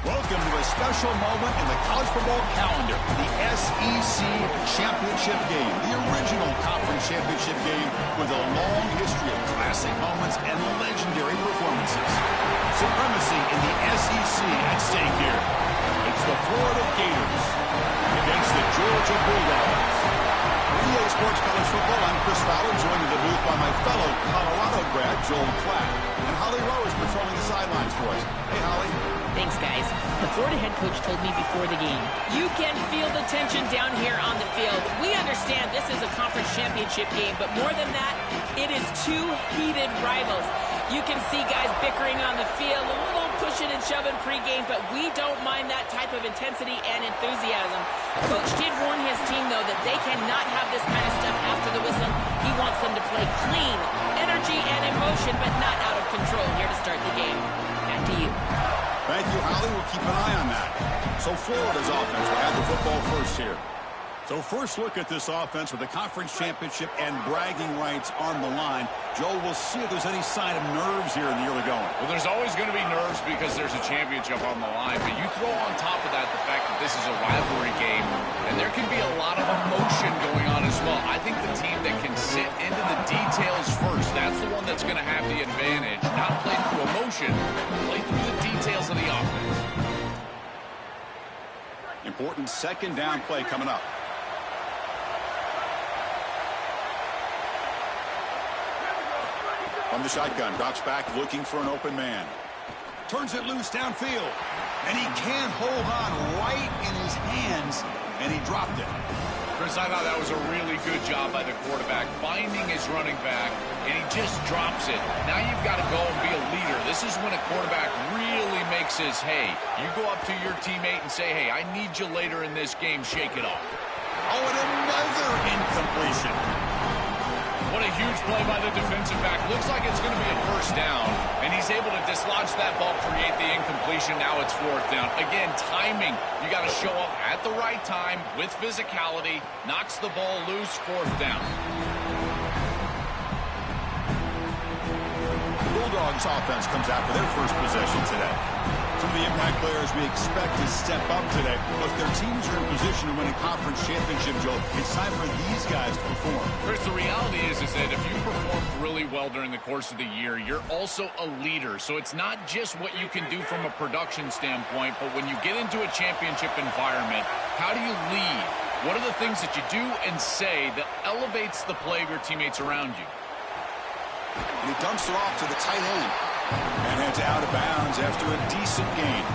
Welcome to a special moment in the college football calendar, the SEC Championship Game, the original conference championship game with a long history of classic moments and legendary performances. Supremacy in the SEC at stake here. It's the Florida Gators against the Georgia Bulldogs. For EA Sports College Football, I'm Chris Fowler, joined in the booth by my fellow Colorado grad, Joel Klatt. And Holly Rowe is patrolling the sidelines for us. Hey, Holly. Thanks, guys. The Florida head coach told me before the game, you can feel the tension down here on the field. We understand this is a conference championship game, but more than that, it is two heated rivals. You can see guys bickering on the field, a little pushing and shoving pregame, but we don't mind that type of intensity and enthusiasm. Coach did warn his team, though, that they cannot have this kind of stuff after the whistle. He wants them to play clean, energy and emotion, but not out of control here to start the game. Back to you. Thank you, Holly. We'll keep an eye on that. So Florida's offense will have the football first here. So first look at this offense with the conference championship and bragging rights on the line. Joe, we'll see if there's any sign of nerves here in the early going. Well, there's always going to be nerves because there's a championship on the line. But you throw on top of that the fact that this is a rivalry game, and there can be a lot of emotion going on as well. I think the team that can sit into the details first, that's the one that's going to have the advantage. Not play through emotion, play through the details of the offense. Important second down play coming up. From the shotgun, drops back looking for an open man. Turns it loose downfield. And he can't hold on right in his hands, and he dropped it. Chris, I thought that was a really good job by the quarterback, finding his running back, and he just drops it. Now you've got to go and be a leader. This is when a quarterback really makes his hay. You go up to your teammate and say, hey, I need you later in this game. Shake it off. Oh, and another incompletion. What a huge play by the defensive back. Looks like it's going to be a first down, and he's able to dislodge that ball, create the incompletion. Now it's fourth down. Again, timing. You got to show up at the right time with physicality. Knocks the ball loose, fourth down. Bulldogs offense comes out for their first possession today. Some of the impact players we expect to step up today. Look, their teams are in position to win a conference championship, Joe. It's time for these guys to perform. Chris, the reality is that if you perform really well during the course of the year, you're also a leader. So it's not just what you can do from a production standpoint, but when you get into a championship environment, how do you lead? What are the things that you do and say that elevates the play of your teammates around you? And he dumps it off to the tight end. And heads out of bounds after a decent gain.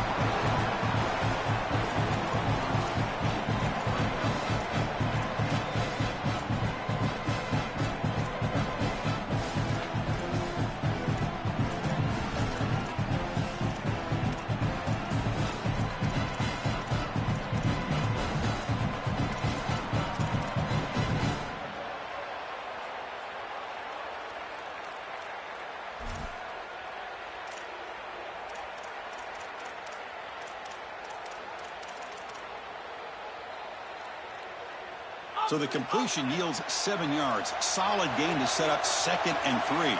So the completion yields 7 yards. Solid gain to set up 2nd and 3.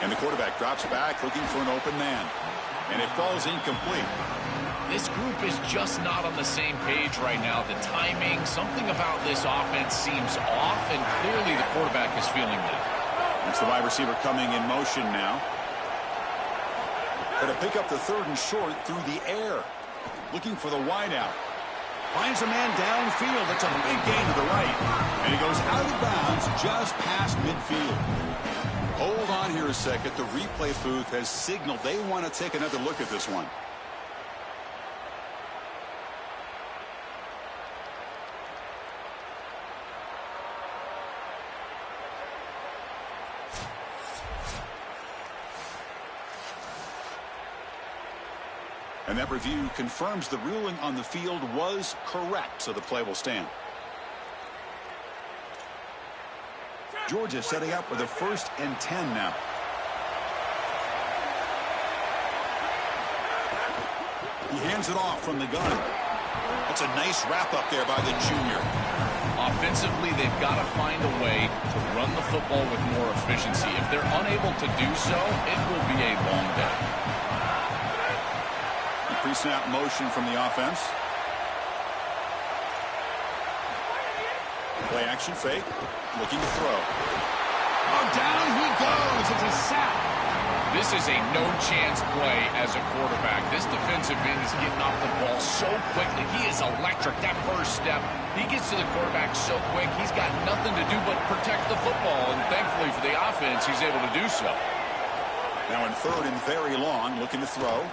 And the quarterback drops back looking for an open man. And it falls incomplete. This group is just not on the same page right now. The timing, something about this offense seems off, and clearly the quarterback is feeling that. It's the wide receiver coming in motion now. Going to pick up the 3rd and short through the air. Looking for the wideout. Finds a man downfield. It's a big gain to the right. And he goes out of bounds just past midfield. Hold on here a second. The replay booth has signaled they want to take another look at this one. And that review confirms the ruling on the field was correct, so the play will stand. Georgia setting up with a 1st and 10 now. He hands it off from the gun. That's a nice wrap up there by the junior. Offensively, they've got to find a way to run the football with more efficiency. If they're unable to do so, it will be a long day. Pre-snap motion from the offense. Play action fake. Looking to throw. Oh, down he goes. It's a sack. This is a no-chance play as a quarterback. This defensive end is getting off the ball so quickly. He is electric. That first step, he gets to the quarterback so quick, he's got nothing to do but protect the football. And thankfully for the offense, he's able to do so. Now in third and very long, looking to throw.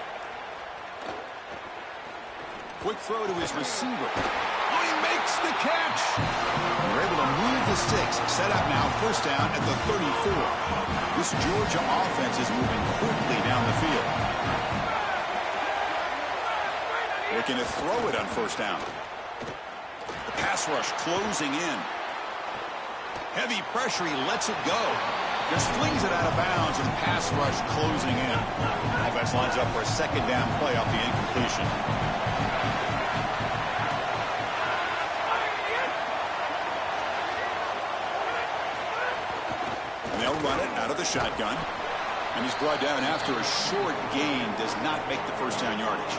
Quick throw to his receiver. Oh, he makes the catch. They're able to move the sticks. Set up now, first down at the 34. This Georgia offense is moving quickly down the field. Looking to throw it on first down. The pass rush closing in. Heavy pressure, he lets it go. Just flings it out of bounds, and pass rush closing in. Offense lines up for a second down play off the incompletion. And they'll run it out of the shotgun. And he's brought down after a short gain. Does not make the first down yardage.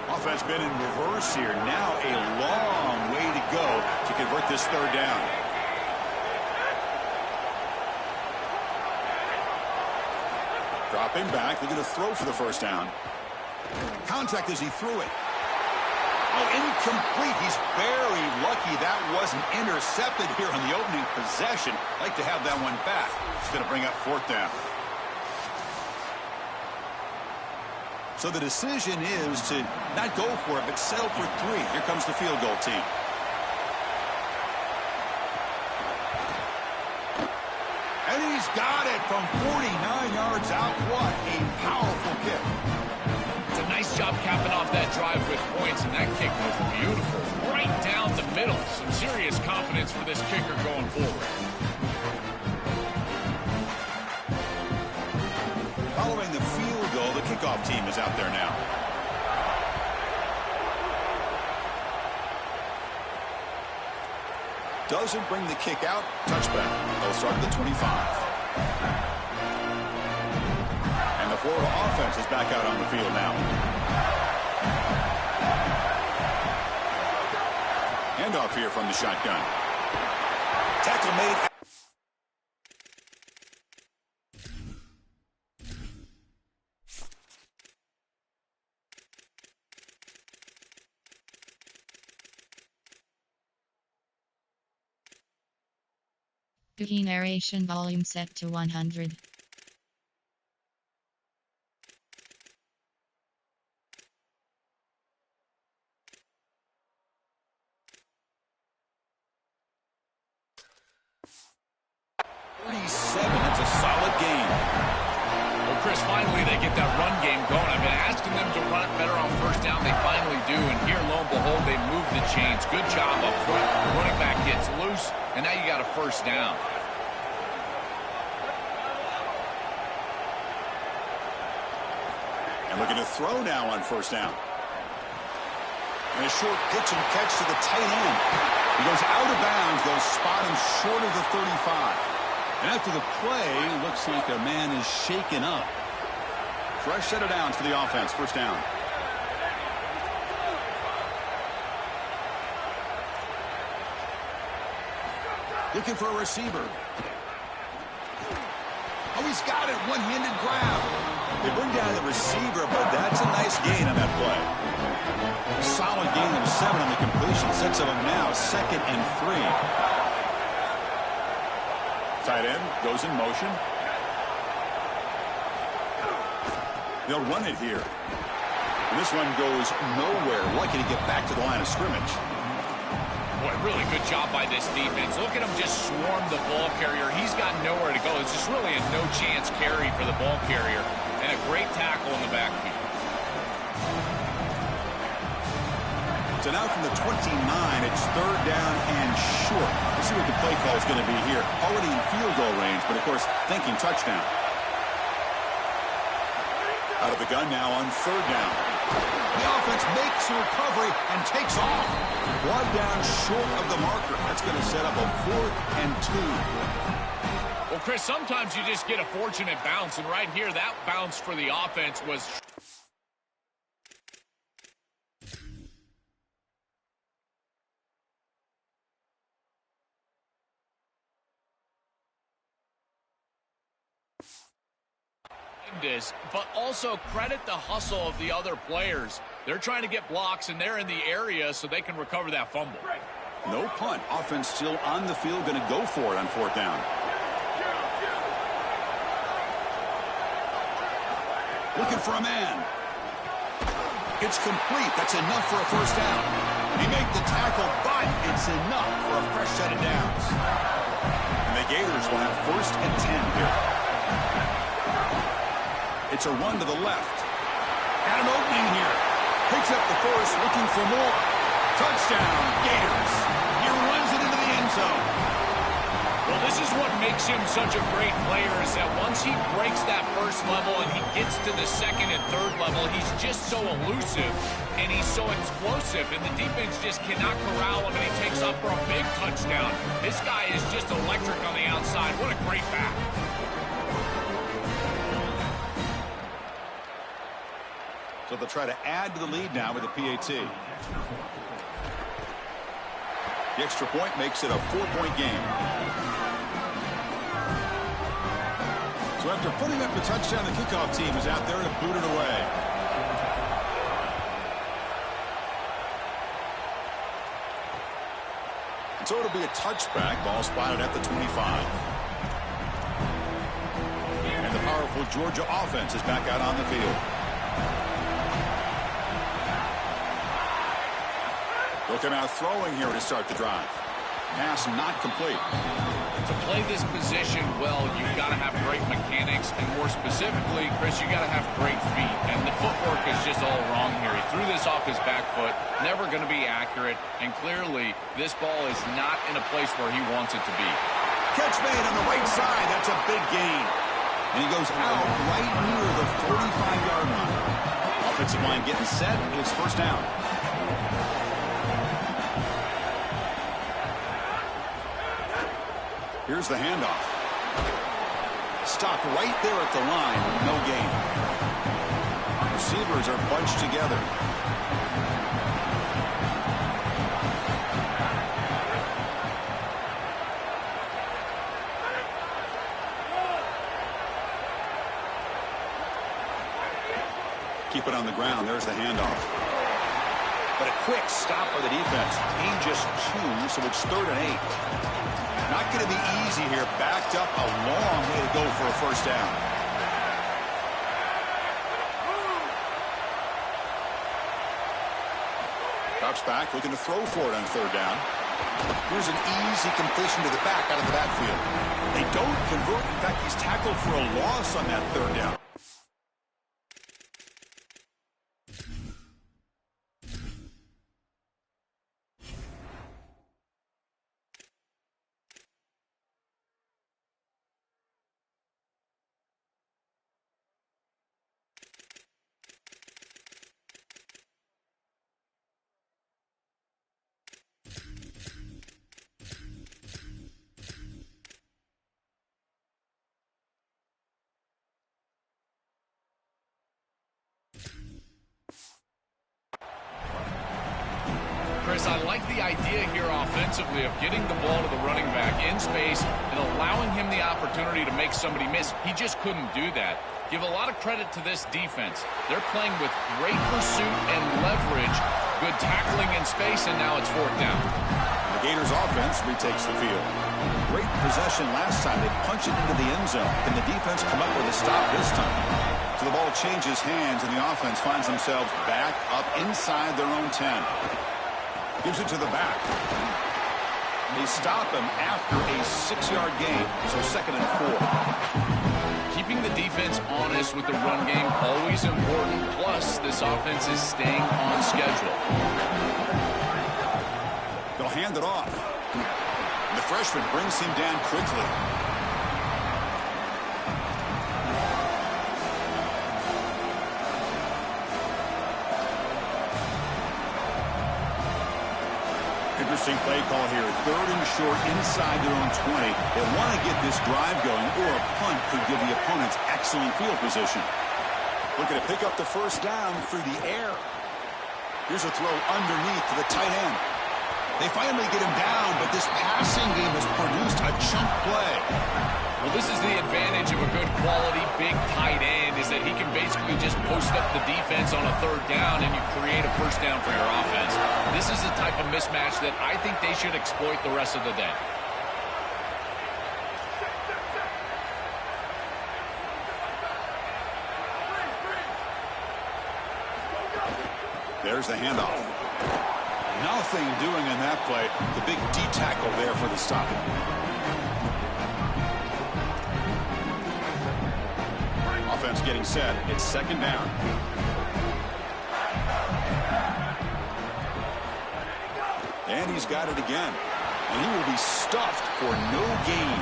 Offense been in reverse here. Now a long way to go to convert this third down. Dropping back. They're going to throw for the first down. Contact as he threw it. Oh, incomplete. He's very lucky that wasn't intercepted here on the opening possession. Like to have that one back. It's going to bring up fourth down. So the decision is to not go for it, but settle for 3. Here comes the field goal team. And he's got it from 49 yards out. What a powerful kick. It's a nice job capping off that drive with points, and that kick was beautiful. Right down the middle. Some serious confidence for this kicker going forward. Following the field goal, the kickoff team is out there now. Doesn't bring the kick out. Touchback. They'll start at the 25. And the Florida offense is back out on the field now. Handoff here from the shotgun. Tackle made. Key narration volume set to 100. It's a solid game. Well, Chris, finally they get that run game going. I've been asking them to run it better on first down. They finally do, and here, lo and behold, they move the chains. Good job up front. The running back gets loose, and now you got a first down. And looking to throw now on first down. And a short pitch and catch to the tight end. He goes out of bounds. They'll spot him short of the 35. And after the play, looks like a man is shaken up. Fresh set of downs for the offense. First down. Looking for a receiver. Oh, he's got it. One-handed grab. They bring down the receiver, but that's a nice gain on that play. Solid gain of 7 on the completion. Sets them now 2nd and 3. Tight end goes in motion. They'll run it here. And this one goes nowhere. Lucky to get back to the line of scrimmage. Boy, really good job by this defense. Look at him just swarm the ball carrier. He's got nowhere to go. It's just really a no-chance carry for the ball carrier. And a great tackle in the backfield. So now from the 29, it's third down and short. Let's see what the play call is going to be here. Already in field goal range, but of course, thinking touchdown. Out of the gun now on third down. The offense makes a recovery and takes off. Brought down short of the marker. That's going to set up a 4th and 2. Well, Chris, sometimes you just get a fortunate bounce, and right here, that bounce for the offense was... is, but also credit the hustle of the other players. They're trying to get blocks, and they're in the area so they can recover that fumble. No punt. Offense still on the field, going to go for it on 4th down. Looking for a man. It's complete. That's enough for a 1st down. He made the tackle, but it's enough for a fresh set of downs. And the Gators will have 1st and 10 here. It's a run to the left. Got an opening here. Picks up the 1st, looking for more. Touchdown, Gators. He runs it into the end zone. Well, this is what makes him such a great player, is that once he breaks that 1st level and he gets to the 2nd and 3rd level, he's just so elusive and he's so explosive, and the defense just cannot corral him, and he takes up for a big touchdown. This guy is just electric on the outside. What a great back. So they'll try to add to the lead now with a PAT. The extra point makes it a 4-point game. So after putting up the touchdown, the kickoff team is out there to boot it away. And so it'll be a touchback. Ball spotted at the 25. And the powerful Georgia offense is back out on the field. They'll come out throwing here to start the drive. Pass not complete. To play this position well, you've got to have great mechanics, and more specifically, Chris, you got to have great feet. And the footwork is just all wrong here. He threw this off his back foot, never going to be accurate, and clearly this ball is not in a place where he wants it to be. Catch made on the right side. That's a big gain. And he goes out right near the 45-yard line. Offensive line getting set. It's 1st down. Here's the handoff. Stopped right there at the line. No gain. Receivers are bunched together. Keep it on the ground. There's the handoff. But a quick stop by the defense. Gain just 2, so it's 3rd and 8. Not going to be easy here. Backed up a long way to go for a 1st down. Drops back, looking to throw for it on 3rd down. Here's an easy completion to the back out of the backfield. They don't convert. In fact, he's tackled for a loss on that 3rd down. Chris, I like the idea here offensively of getting the ball to the running back in space and allowing him the opportunity to make somebody miss. He just couldn't do that. Give a lot of credit to this defense. They're playing with great pursuit and leverage, good tackling in space, and now it's 4th down. The Gators offense retakes the field. Great possession last time. They punch it into the end zone. Can the defense come up with a stop this time? So the ball changes hands, and the offense finds themselves back up inside their own 10. Gives it to the back. They stop him after a 6-yard gain, so 2nd and 4. Keeping the defense honest with the run game, always important. Plus, this offense is staying on schedule. They'll hand it off. The freshman brings him down quickly. Interesting play call here. 3rd and short inside their own 20. They want to get this drive going, or a punt could give the opponents excellent field position. Looking to pick up the 1st down through the air. Here's a throw underneath to the tight end. They finally get him down, but this passing game has produced a chunk play. Well, this is the advantage of a good quality big tight end, is is that he can basically just post up the defense on a third down and you create a first down for your offense. This is the type of mismatch that I think they should exploit the rest of the day. There's the handoff. Nothing doing in that play. The big D tackle there for the stop. Offense getting set. It's second down. And he's got it again. And he will be stuffed for no gain.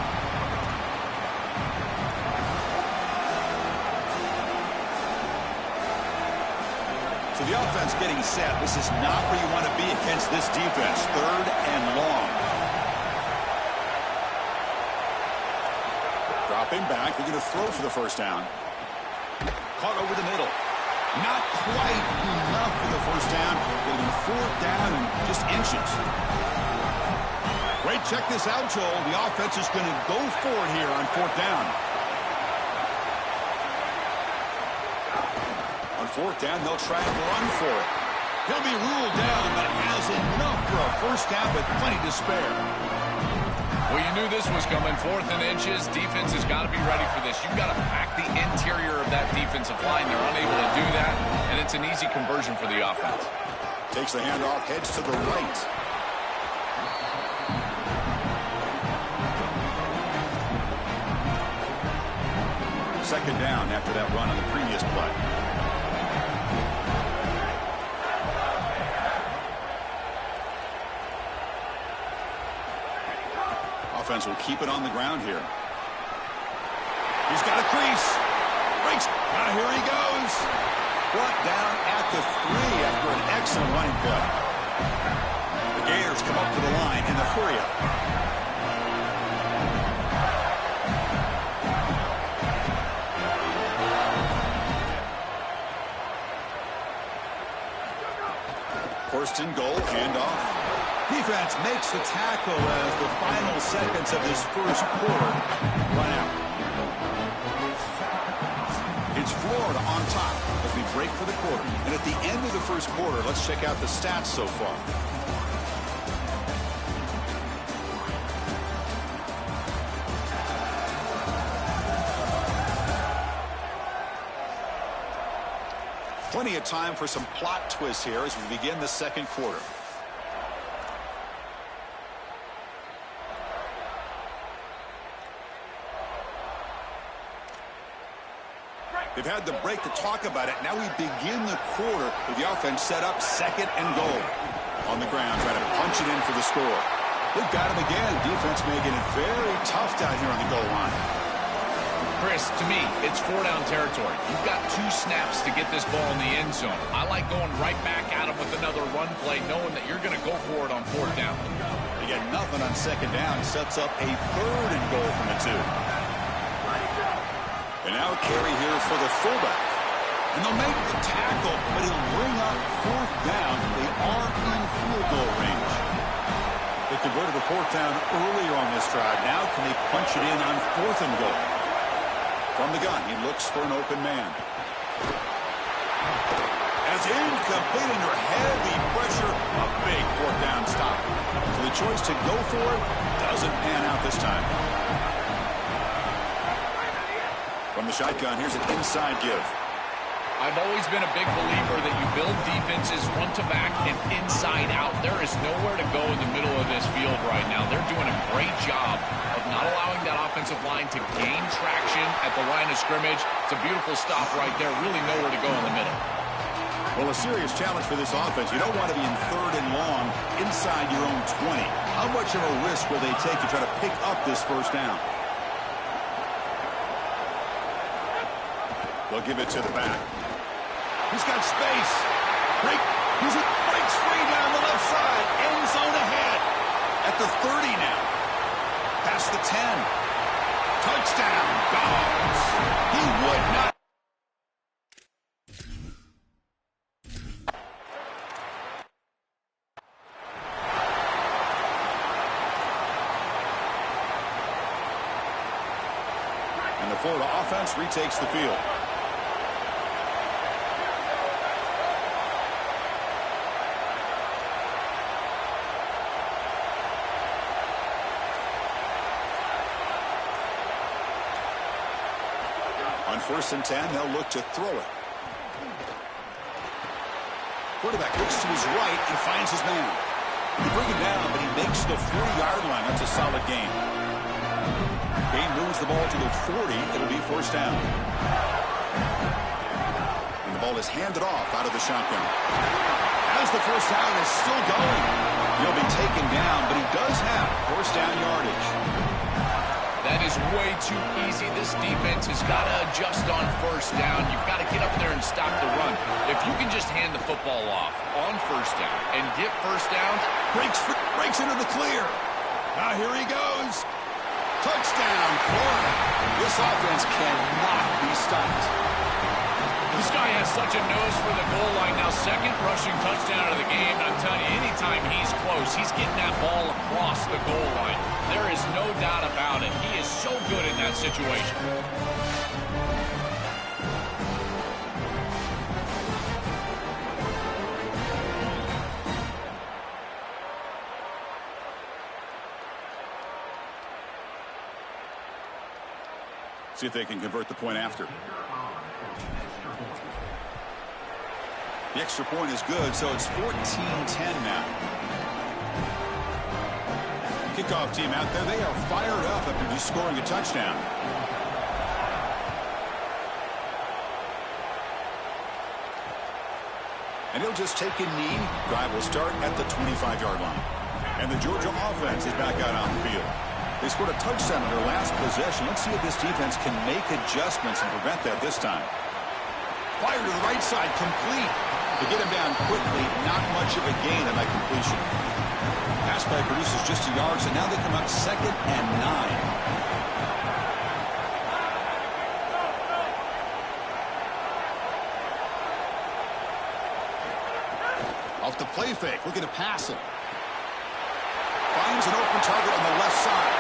So the offense getting set. This is not where you want to be against this defense. Third and long. Dropping back. They're going to throw for the first down. Caught over the middle. Not quite enough for the first down. It'll be fourth down and just inches. Wait, check this out, Joel. The offense is going to go for it here on fourth down. On fourth down, they'll try and run for it. He'll be ruled down, but has enough for a first down with plenty to spare. Well, you knew this was coming. Fourth and inches. Defense has got to be ready for this. You've got to pack the interior of that defensive line. They're unable to do that, and it's an easy conversion for the offense. Takes the handoff, heads to the right. Second down after that run on the previous play. Offense will keep it on the ground here. He's got a crease. Breaks. Now here he goes. Brought down at the 3 after an excellent running play. The Gators come up to the line in the hurry-up. First and goal, handoff. Defense makes the tackle as the final seconds of this first quarter run out. It's Florida on top as we break for the quarter. And at the end of the first quarter, let's check out the stats so far. Plenty of time for some plot twists here as we begin the second quarter. They've had the break to talk about it. Now we begin the quarter with the offense set up second and goal. On the ground, trying to punch it in for the score. They've got him again. Defense making it very tough down here on the goal line. Chris, to me, it's four-down territory. You've got 2 snaps to get this ball in the end zone. I like going right back at him with another run play, knowing that you're going to go for it on fourth down. They get nothing on second down. Sets up a third and goal from the 2. And now a carry here for the fullback. And they'll make the tackle, but he'll bring up fourth down. They are in field goal range. They converted the fourth down earlier on this drive. Now can they punch it in on fourth and goal? From the gun, he looks for an open man. As incomplete under heavy pressure, a big fourth down stop. So the choice to go for it doesn't pan out this time. From the shotgun, here's an inside give. I've always been a big believer that you build defenses front to back and inside out. There is nowhere to go in the middle of this field right now. They're doing a great job of not allowing that offensive line to gain traction at the line of scrimmage. It's a beautiful stop right there. Really nowhere to go in the middle. Well, a serious challenge for this offense. You don't want to be in third and long inside your own 20. How much of a risk will they take to try to pick up this first down? They'll give it to the back. He's got space. Breaks free down the left side. End zone ahead. At the 30 now. Past the 10. Touchdown, Dogs. He would not. And the Florida offense retakes the field. first and 10, they'll look to throw it. Quarterback looks to his right and finds his man. They bring him down, but he makes the 40-yard line. That's a solid gain. Gain moves the ball to the 40. It'll be first down. And the ball is handed off out of the shotgun. As the first down is still going. He'll be taken down, but he does have first down yardage. That is way too easy. This defense has got to adjust on first down. You've got to get up there and stop the run. If you can just hand the football off on first down and get first down. Breaks into the clear. Now here he goes. Touchdown, Florida. This offense cannot be stopped. This guy has such a nose for the goal line. Now, second rushing touchdown of the game. I'm telling you, anytime he's close, he's getting that ball across the goal line. There is no doubt about it. He is so good in that situation. See if they can convert the point after. The extra point is good, so it's 14-10 now. Kickoff team out there, they are fired up after just scoring a touchdown. And he'll just take a knee. Drive will start at the 25-yard line. And the Georgia offense is back out on the field. They scored a touchdown in their last possession. Let's see if this defense can make adjustments and prevent that this time. Fire to the right side, complete. To get him down quickly, not much of a gain on that completion. Pass play produces just a yard, so now they come up 2nd and 9. Off the play fake, looking to pass it. Finds an open target on the left side.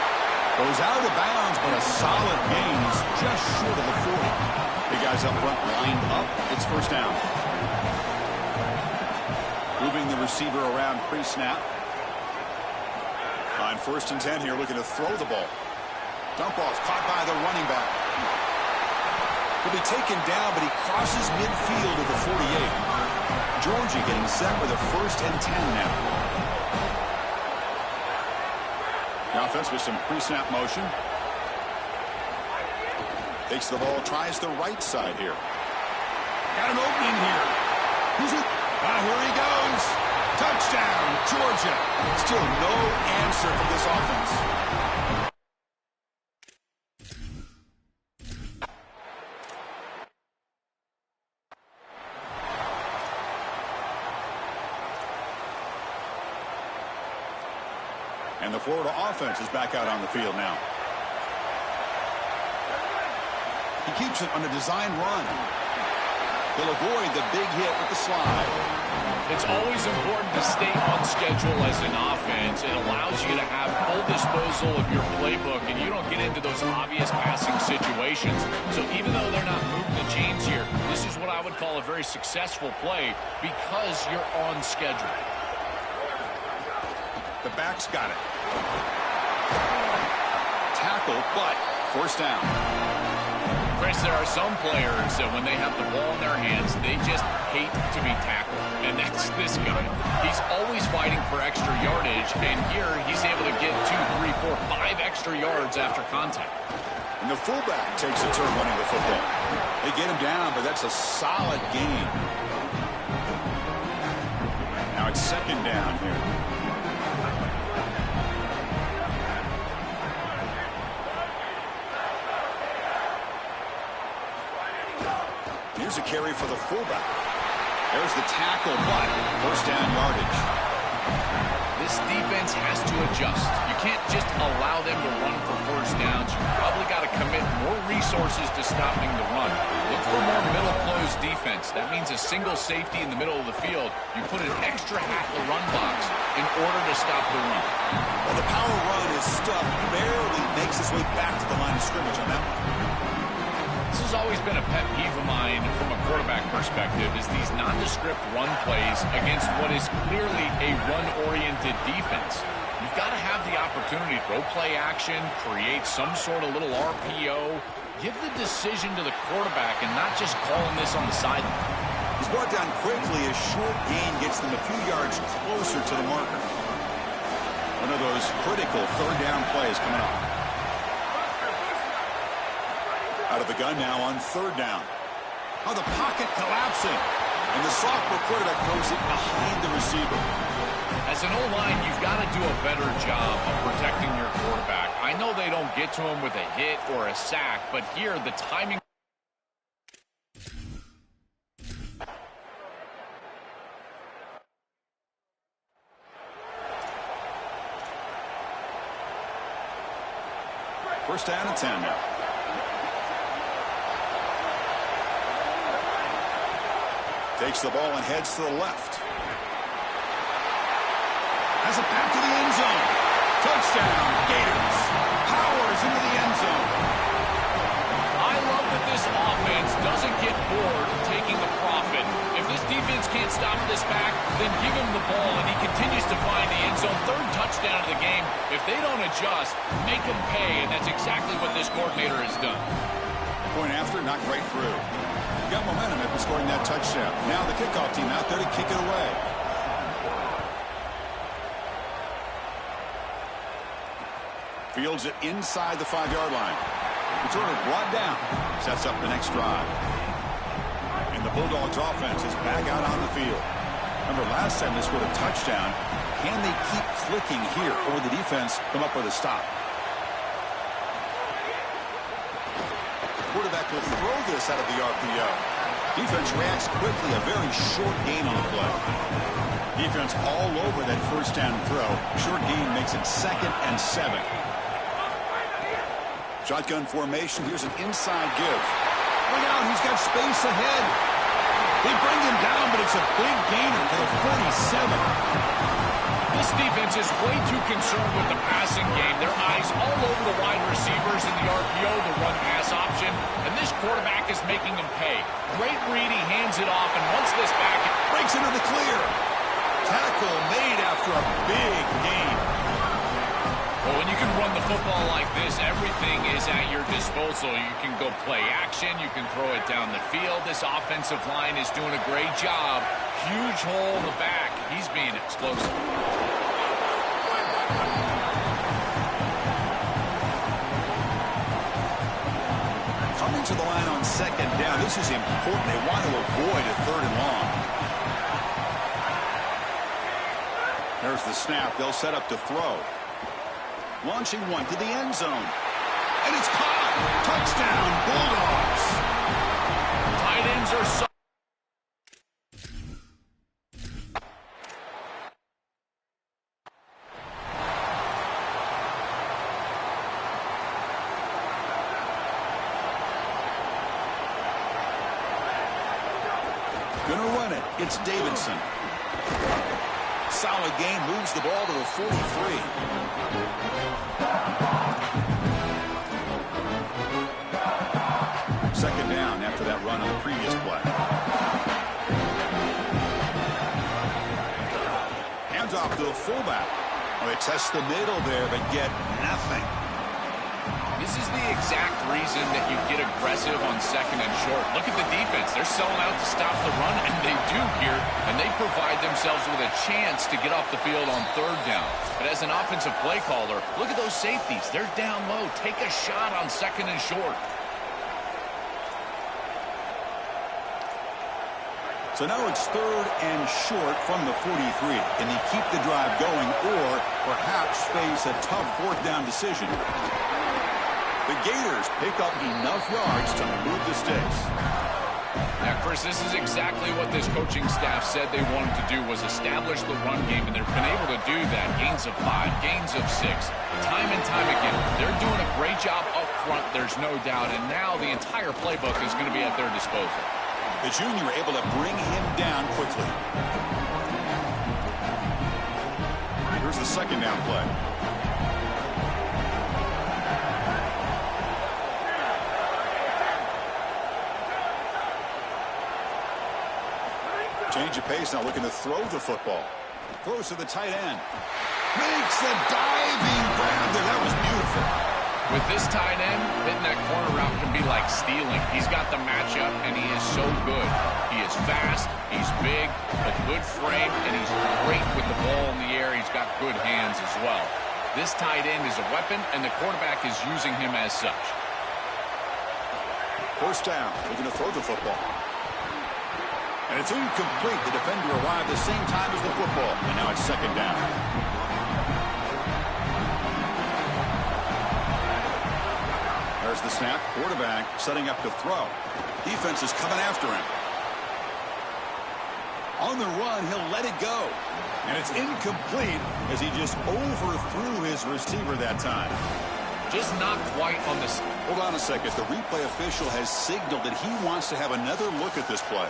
Goes out of bounds, but a solid gain. He's just short of the 40. The guys up front lined up. It's first down. Moving the receiver around pre-snap. On 1st and 10 here, looking to throw the ball. Dump off, caught by the running back. He'll be taken down, but he crosses midfield at the 48. Georgia getting set with a 1st and 10 now. The offense with some pre-snap motion. Takes the ball, tries the right side here. Got an opening here. Who's it? Here he goes. Touchdown, Georgia. Still no answer for this offense. And the Florida offense is back out on the field now. He keeps it on a design run. He'll avoid the big hit with the slide. It's always important to stay on schedule as an offense. It allows you to have full disposal of your playbook, and you don't get into those obvious passing situations. So even though they're not moving the chains here, this is what I would call a very successful play because you're on schedule. The back's got it. Tackle, but first down. Chris, there are some players that when they have the ball in their hands, they just hate to be tackled. And that's this guy. He's always fighting for extra yardage, and here he's able to get 2, 3, 4, 5 extra yards after contact. And the fullback takes a turn running the football. They get him down, but that's a solid gain. Now it's 2nd down here. Here's a carry for the fullback. There's the tackle, but first down yardage. This defense has to adjust. You can't just allow them to run for first downs. You probably got to commit more resources to stopping the run. Look for more middle close defense. That means a single safety in the middle of the field. You put an extra hat in the run box in order to stop the run. Well, the power run is stuffed. Barely makes his way back to the line of scrimmage on that one. This has always been a pet peeve of mine from a quarterback perspective is these nondescript run plays against what is clearly a run-oriented defense. You've got to have the opportunity to throw play action, create some sort of little RPO, Give the decision to the quarterback and not just calling this on the sideline. He's brought down quickly. A short gain gets them a few yards closer to the marker. One of those critical third down plays coming up. Out of the gun now on third down. Oh, the pocket collapsing. And the sophomore quarterback throws it behind the receiver. As an O-line, you've got to do a better job of protecting your quarterback. I know they don't get to him with a hit or a sack, but here the timing. First down and 10 now. Takes the ball and heads to the left. Has it back to the end zone. Touchdown, Gators. Powers into the end zone. I love that this offense doesn't get bored taking the profit. If this defense can't stop this back, then give him the ball, and he continues to find the end zone. Third touchdown of the game. If they don't adjust, make them pay, and that's exactly what this coordinator has done. Point after, knocked right through. Got momentum after scoring that touchdown. Now the kickoff team out there to kick it away. Fields it inside the 5-yard line. Returner brought down. Sets up the next drive. And the Bulldogs offense is back out on the field. Remember last time they scored a touchdown. Can they keep clicking here, or the defense come up with a stop? Quarterback will throw this out of the RPO. Defense reacts quickly. A very short gain on the play. Defense all over that first down throw. Short gain makes it 2nd and 7. Shotgun formation. Here's an inside give. Look out, he's got space ahead. They bring him down, but it's a big gainer for the 47. This defense is way too concerned with the passing game. Their eyes all over the wide receivers in the RPO, the run-pass option, and this quarterback is making them pay. Great read, he hands it off, and once this back, it breaks into the clear. Tackle made after a big gain. Well, when you can run the football like this, everything is at your disposal. You can go play action, you can throw it down the field. This offensive line is doing a great job. Huge hole in the back. He's being explosive. Coming to the line on second down. This is important. They want to avoid a third and long. There's the snap. They'll set up to throw. Launching one to the end zone. And it's caught. Touchdown, Bulldogs. Tight ends are so. Gonna run it. It's Davidson. Solid game. Moves the ball to the 43. Second down after that run on the previous play. Hands off to the fullback. Oh, they test the middle there, but get nothing. This is the exact reason that you get aggressive on second and short. Look at the defense. They're selling out to stop the run, and they do here, and they provide themselves with a chance to get off the field on third down. But as an offensive play caller, look at those safeties. They're down low. Take a shot on second and short. So now it's third and short from the 43. Can they keep the drive going or perhaps face a tough fourth down decision? The Gators pick up enough yards to move the sticks. Now, Chris, this is exactly what this coaching staff said they wanted to do, was establish the run game, and they've been able to do that. Gains of 5, gains of 6, time and time again. They're doing a great job up front, there's no doubt, and now the entire playbook is going to be at their disposal. The junior able to bring him down quickly. Here's the second down play. Change of pace now, looking to throw the football. Throws to the tight end. Makes a diving grab there. That was beautiful. With this tight end, hitting that corner route can be like stealing. He's got the matchup, and he is so good. He is fast, he's big, a good frame, and he's great with the ball in the air. He's got good hands as well. This tight end is a weapon, and the quarterback is using him as such. First down, looking to throw the football. And it's incomplete. The defender arrived the same time as the football, and now it's second down. There's the snap. Quarterback setting up to throw. Defense is coming after him. On the run, he'll let it go. And it's incomplete as he just overthrew his receiver that time. Just not quite on the... Hold on a second. The replay official has signaled that he wants to have another look at this play.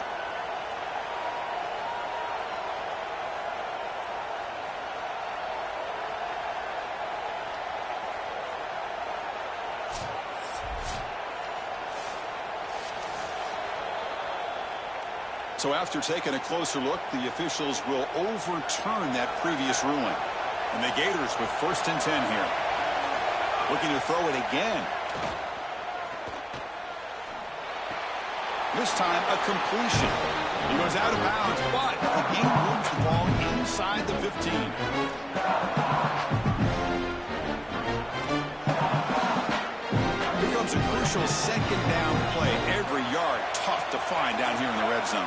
So after taking a closer look, the officials will overturn that previous ruling. And the Gators with 1st and 10 here. Looking to throw it again. This time a completion. He goes out of bounds, but the game moves the ball inside the 15. Here comes a crucial second down play. Every yard tough to find down here in the red zone.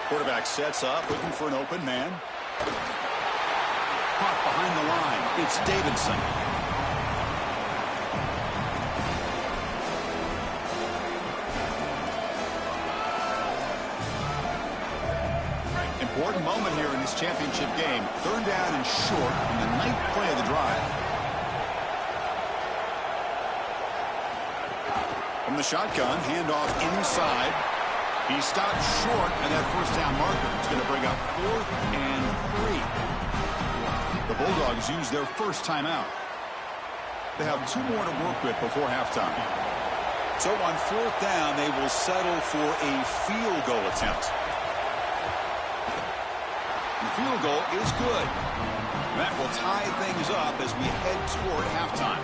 Quarterback sets up, looking for an open man. Caught behind the line. It's Davidson. Important moment here in this championship game. 3rd down and short in the 9th play of the drive. From the shotgun, handoff inside. He stopped short, and that 1st down marker is going to bring up 4th and 3. The Bulldogs use their first timeout. They have 2 more to work with before halftime. So on 4th down, they will settle for a field goal attempt. The field goal is good. That will tie things up as we head toward halftime.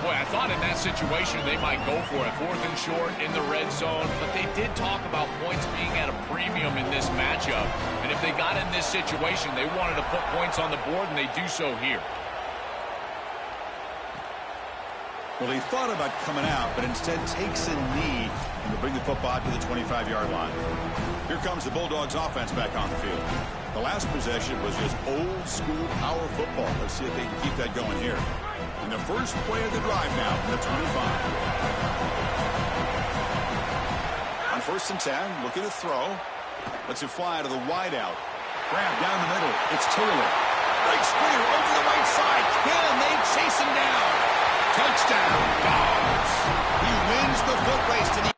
Boy, I thought in that situation they might go for it. 4th and short in the red zone. But they did talk about points being at a premium in this matchup. And if they got in this situation, they wanted to put points on the board, and they do so here. Well, he thought about coming out, but instead takes a knee and will bring the football to the 25-yard line. Here comes the Bulldogs offense back on the field. The last possession was just old-school power football. Let's see if they can keep that going here. And the first play of the drive now from the 25. On 1st and 10, looking to throw. Lets it fly to the wideout. Grab down the middle. It's Taylor. Breaks clear over the right side. Can they chase him down? Touchdown, Dogs. He wins the foot race to the...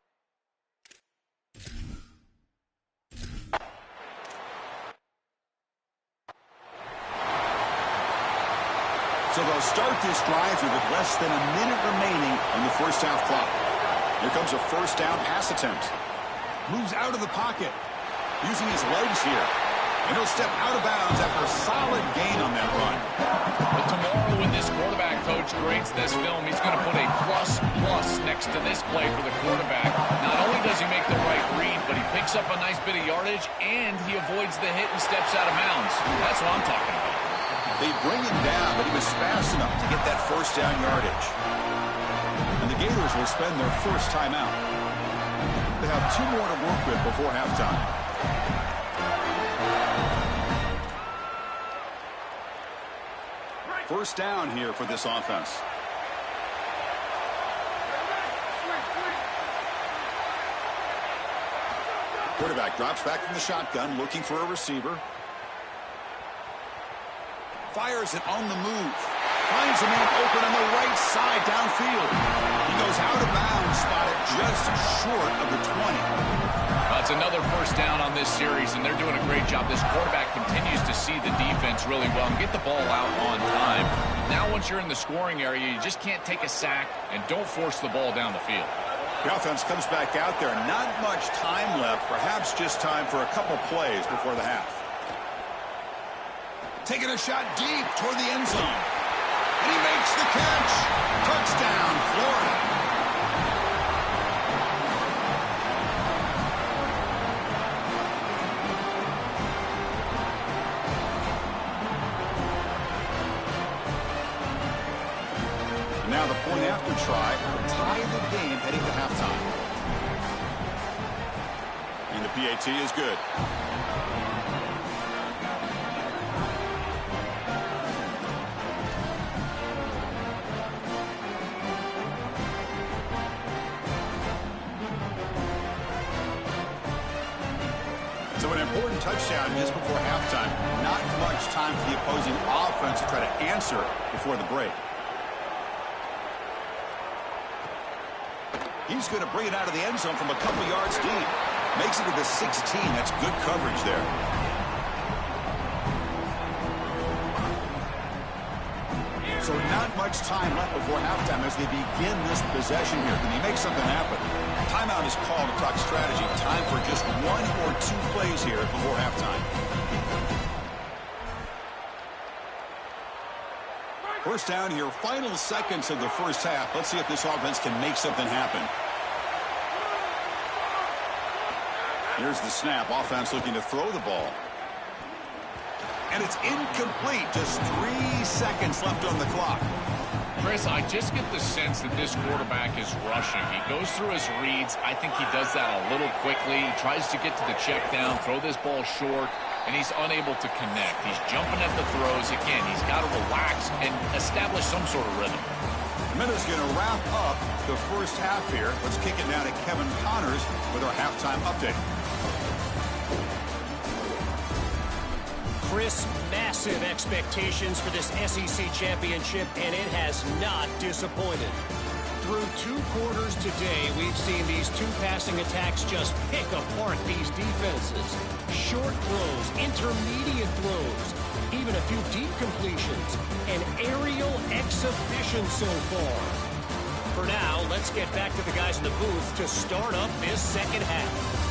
So they'll start this drive here with less than a minute remaining on the 1st half clock. Here comes a 1st down pass attempt. Moves out of the pocket. Using his legs here. And he'll step out of bounds after a solid gain on that run. But tomorrow when this quarterback coach grades this film, he's going to put a plus next to this play for the quarterback. Not only does he make the right read, but he picks up a nice bit of yardage, and he avoids the hit and steps out of bounds. That's what I'm talking about. They bring him down, but he was fast enough to get that 1st down yardage. And the Gators will spend their first timeout. They have 2 more to work with before halftime. First down here for this offense. Quarterback drops back from the shotgun, looking for a receiver. Fires it on the move. Finds a man open on the right side downfield. He goes out of bounds, spotted just short of the 20. It's another 1st down on this series, and they're doing a great job. This quarterback continues to see the defense really well and get the ball out on time. Now once you're in the scoring area, you just can't take a sack and don't force the ball down the field. The offense comes back out there. Not much time left. Perhaps just time for a couple plays before the half. Taking a shot deep toward the end zone. And he makes the catch. Touchdown, Florida. Now the point after try will tie the game heading to halftime. And the PAT is good. So an important touchdown just before halftime. Not much time for the opposing offense to try to answer before the break. He's going to bring it out of the end zone from a couple yards deep. Makes it to the 16. That's good coverage there. So not much time left before halftime as they begin this possession here. Can he make something happen? Timeout is called to talk strategy. Time for just 1 or 2 plays here before halftime. First down here, final seconds of the first half. Let's see if this offense can make something happen. Here's the snap. Offense looking to throw the ball. And it's incomplete. Just 3 seconds left on the clock. Chris, I just get the sense that this quarterback is rushing. He goes through his reads. I think he does that a little quickly. He tries to get to the check down, throw this ball short, and he's unable to connect. He's jumping at the throws. Again, he's got to relax and establish some sort of rhythm. The minute's going to wrap up the first half here. Let's kick it now to Kevin Connors with our halftime update. Chris, massive expectations for this SEC championship, and it has not disappointed. Through 2 quarters today, we've seen these 2 passing attacks just pick apart these defenses. Short throws, intermediate throws, even a few deep completions, and aerial exhibition so far. For now, let's get back to the guys in the booth to start up this second half.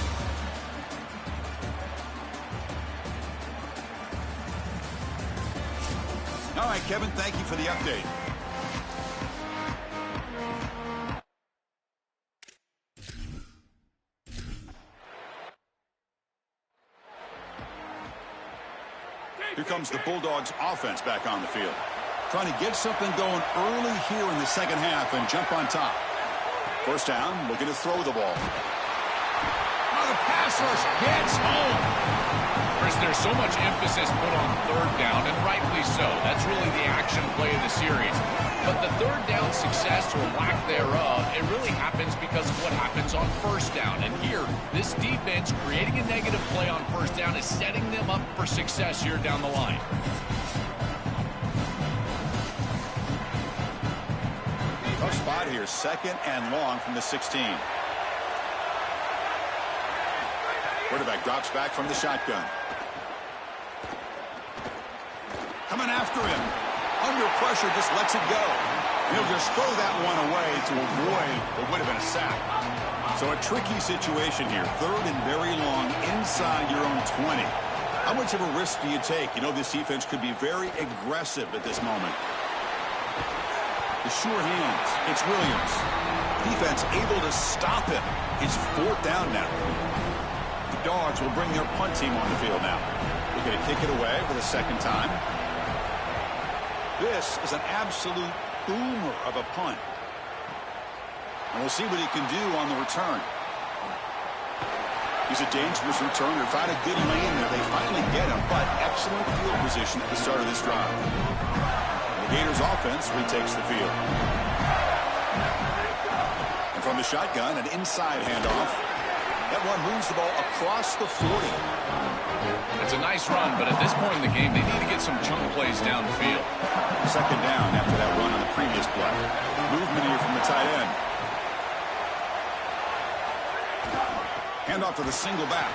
All right, Kevin, thank you for the update. Here comes the Bulldogs offense back on the field. Trying to get something going early here in the second half and jump on top. First down, looking to throw the ball. Oh, the pass rush gets home. Chris, there's so much emphasis put on third down, and rightfully so. That's really the action play of the series. But the third down success or lack thereof, it really happens because of what happens on first down. And here, this defense creating a negative play on first down is setting them up for success here down the line. Tough spot here, 2nd and long from the 16. Quarterback drops back from the shotgun. Coming after him. Under pressure, just lets it go. He'll just throw that one away to avoid what would have been a sack. So a tricky situation here. 3rd and very long inside your own 20. How much of a risk do you take? You know, this defense could be very aggressive at this moment. The sure hands. It's Williams. Defense able to stop him. It's 4th down now. The Dogs will bring their punt team on the field now. They're going to kick it away for the 2nd time. This is an absolute boomer of a punt. And we'll see what he can do on the return. He's a dangerous returner. Found a good lane there. They finally get him, but excellent field position at the start of this drive. The Gators offense retakes the field. And from the shotgun, an inside handoff. That one moves the ball across the 40. It's a nice run, but at this point in the game, they need to get some chunk plays down the field. 2nd down after that run on the previous play. Movement here from the tight end. Handoff to the single back.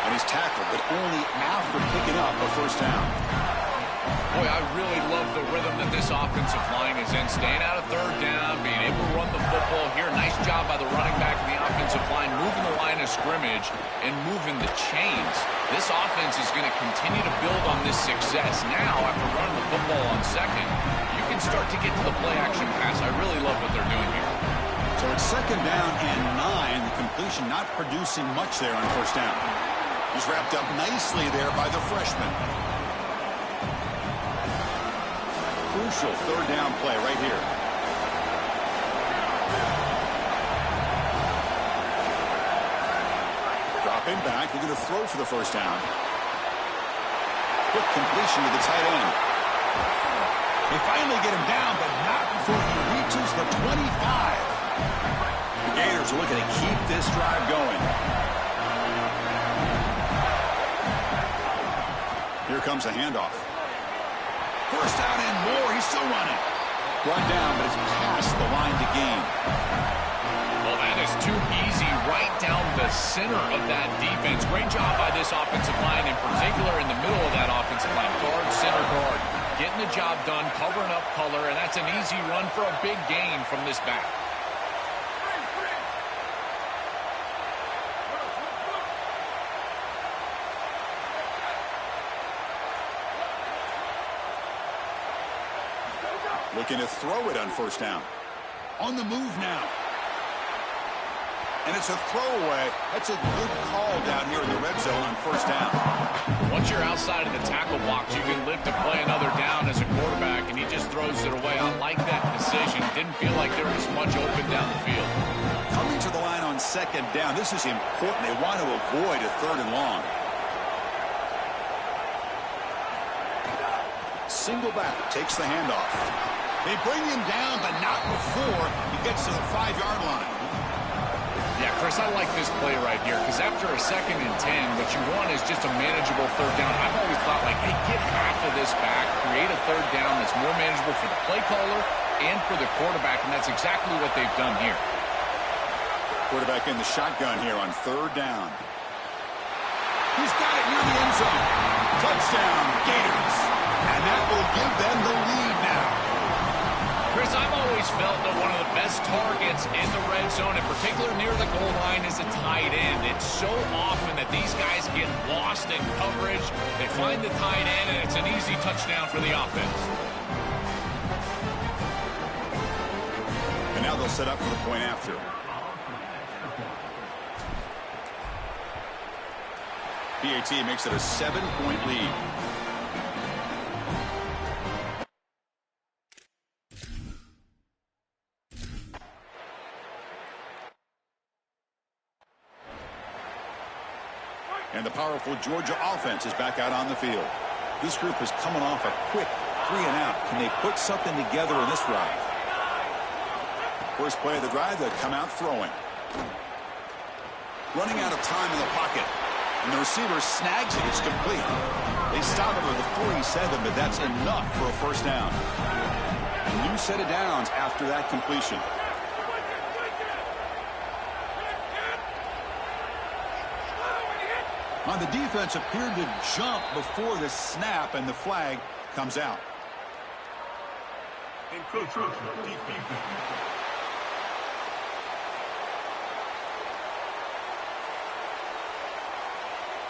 And he's tackled, but only after picking up a first down. Boy, I really love the rhythm that this offensive line is in. Staying out of third down, being able to run the football here. Nice job by the running back and the offensive line, moving the line of scrimmage and moving the chains. This offense is going to continue to build on this success. Now, after running the football on second, you can start to get to the play-action pass. I really love what they're doing here. So it's second down and 9. The completion not producing much there on first down. He's wrapped up nicely there by the freshman. Crucial third down play right here. Dropping back, they're going to throw for the first down. Quick completion to the tight end. They finally get him down, but not before he reaches the 25. The Gators are looking to keep this drive going. Here comes a handoff. First down and more. He's still running. Brought down, but it's past the line to gain. Well, that is too easy right down the center of that defense. Great job by this offensive line, in particular in the middle of that offensive line. Guard, center guard. Getting the job done, covering up color, and that's an easy run for a big gain from this back. Looking to throw it on first down. On the move now. And it's a throwaway. That's a good call down here in the red zone on first down. Once you're outside of the tackle box, you can live to play another down as a quarterback, and he just throws it away. I like that decision. Didn't feel like there was much open down the field. Coming to the line on second down. This is important. They want to avoid a third and long. Single back takes the handoff. They bring him down, but not before he gets to the 5-yard line. Yeah, Chris, I like this play right here because after a 2nd and 10, what you want is just a manageable third down. I've always thought, like, hey, get half of this back, create a third down that's more manageable for the play caller and for the quarterback, and that's exactly what they've done here. Quarterback in the shotgun here on third down. He's got it near the end zone. Touchdown, Gators. And that will give them the lead now. Chris, I've always felt that one of the best targets in the red zone, in particular near the goal line, is a tight end. It's so often that these guys get lost in coverage. They find the tight end, and it's an easy touchdown for the offense. And now they'll set up for the point after. PAT makes it a 7-point lead. And the powerful Georgia offense is back out on the field. This group is coming off a quick 3-and-out. Can they put something together in this drive? First play of the drive, they'll come out throwing. Running out of time in the pocket. And the receiver snags it. It's complete. They stop it with a 47, but that's enough for a first down. A new set of downs after that completion. On the defense, appeared to jump before the snap, and the flag comes out.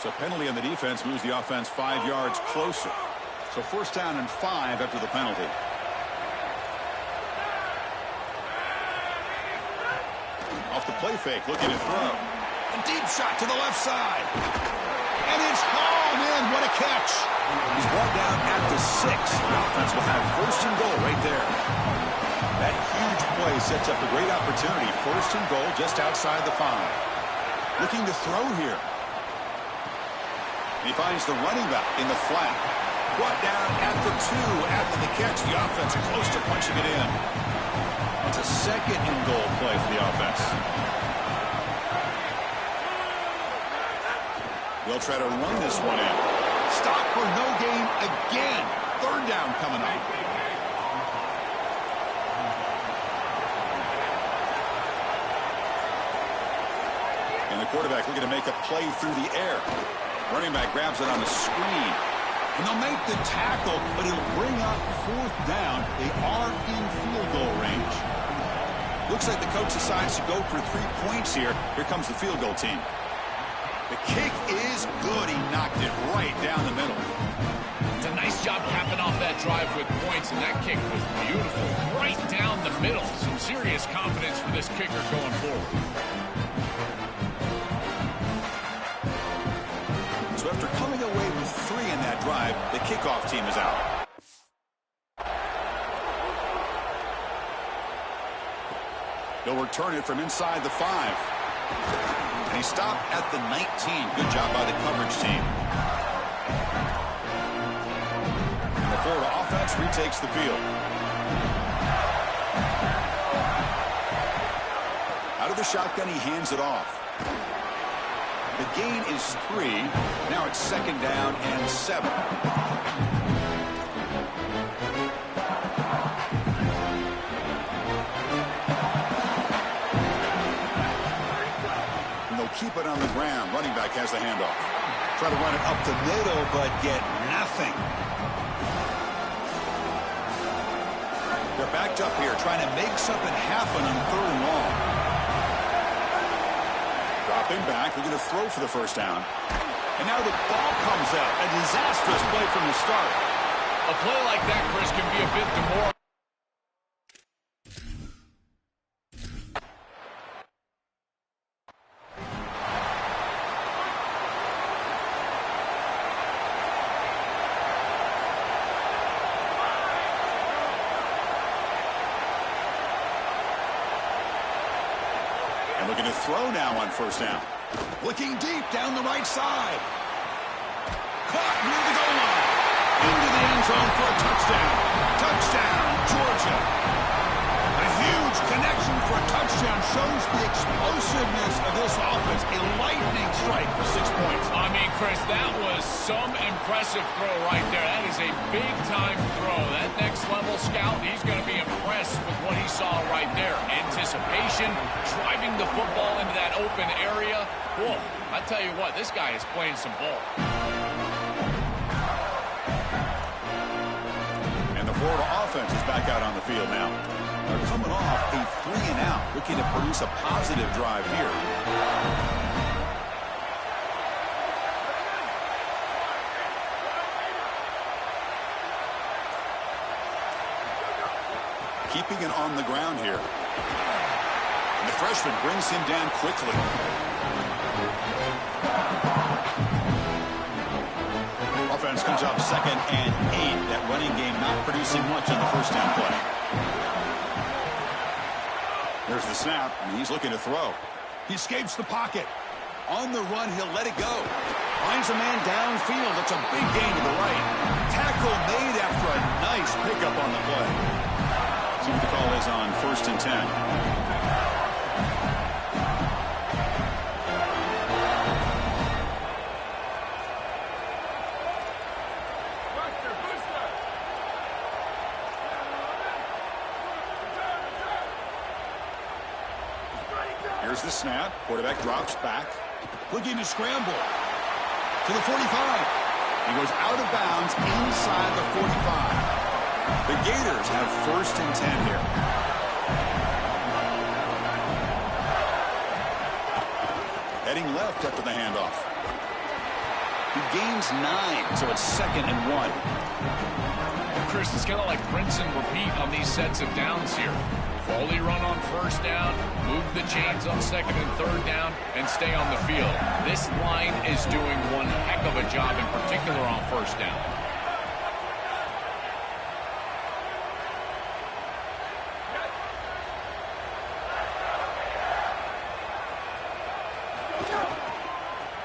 So penalty on the defense moves the offense 5 yards closer. So first down and 5 after the penalty. Off the play fake, looking to throw. A deep shot to the left side. And it's hauled in. What a catch. He's brought down at the 6. The offense will have first and goal right there. That huge play sets up a great opportunity. First and goal just outside the 5. Looking to throw here. And he finds the running back in the flat. Brought down at the 2 after the catch. The offense are close to punching it in. It's a second and goal play for the offense. They'll try to run this one in. Stop for no gain again. Third down coming up. And the quarterback looking to make a play through the air. Running back grabs it on the screen. And they'll make the tackle, but it'll bring up fourth down. They are in field goal range. Looks like the coach decides to go for 3 points here. Here comes the field goal team. The kick is good. He knocked it right down the middle. It's a nice job capping off that drive with points, and that kick was beautiful. Right down the middle. Some serious confidence for this kicker going forward. So after coming away with 3 in that drive, the kickoff team is out. They'll return it from inside the 5. And he stopped at the 19. Good job by the coverage team. And the Florida offense retakes the field. Out of the shotgun, he hands it off. The gain is 3. Now it's 2nd down and 7. Keep it on the ground. Running back has the handoff. Try to run it up the middle, but get nothing. They're backed up here, trying to make something happen on 3rd and long. Dropping back, they're going to throw for the first down. And now the ball comes out. A disastrous play from the start. A play like that, Chris, can be a bit demoralizing. Looking to throw now on 1st down. Looking deep down the right side. Caught near the goal line. Into the end zone for a touchdown. Touchdown, Georgia. A huge connection for a touchdown shows the explosiveness of this offense. A lightning strike for 6 points. I mean, Chris, that was some impressive throw right there. That is a big-time throw. That next-level scout, he's going to be impressed with what he saw right there. Anticipation, driving the football into that open area. Whoa, I tell you what, this guy is playing some ball. And the Florida offense is back out on the field now. They're coming off a 3-and-out, looking to produce a positive drive here. Keeping it on the ground here. And the freshman brings him down quickly. Offense comes up 2nd and 8. That running game not producing much on the 1st down play. There's the snap, and he's looking to throw. He escapes the pocket. On the run, he'll let it go. Finds a man downfield. It's a big gain to the right. Tackle made after a nice pickup on the play. See what the call is on 1st and 10. Here's the snap. Quarterback drops back. Looking to scramble. To the 45. He goes out of bounds inside the 45. The Gators have 1st and 10 here. Heading left after the handoff. He gains 9, so it's 2nd and 1. Chris, it's kind of like rinse and repeat on these sets of downs here. Fully run on 1st down, move the chains on 2nd and 3rd down, and stay on the field. This line is doing one heck of a job, in particular on 1st down.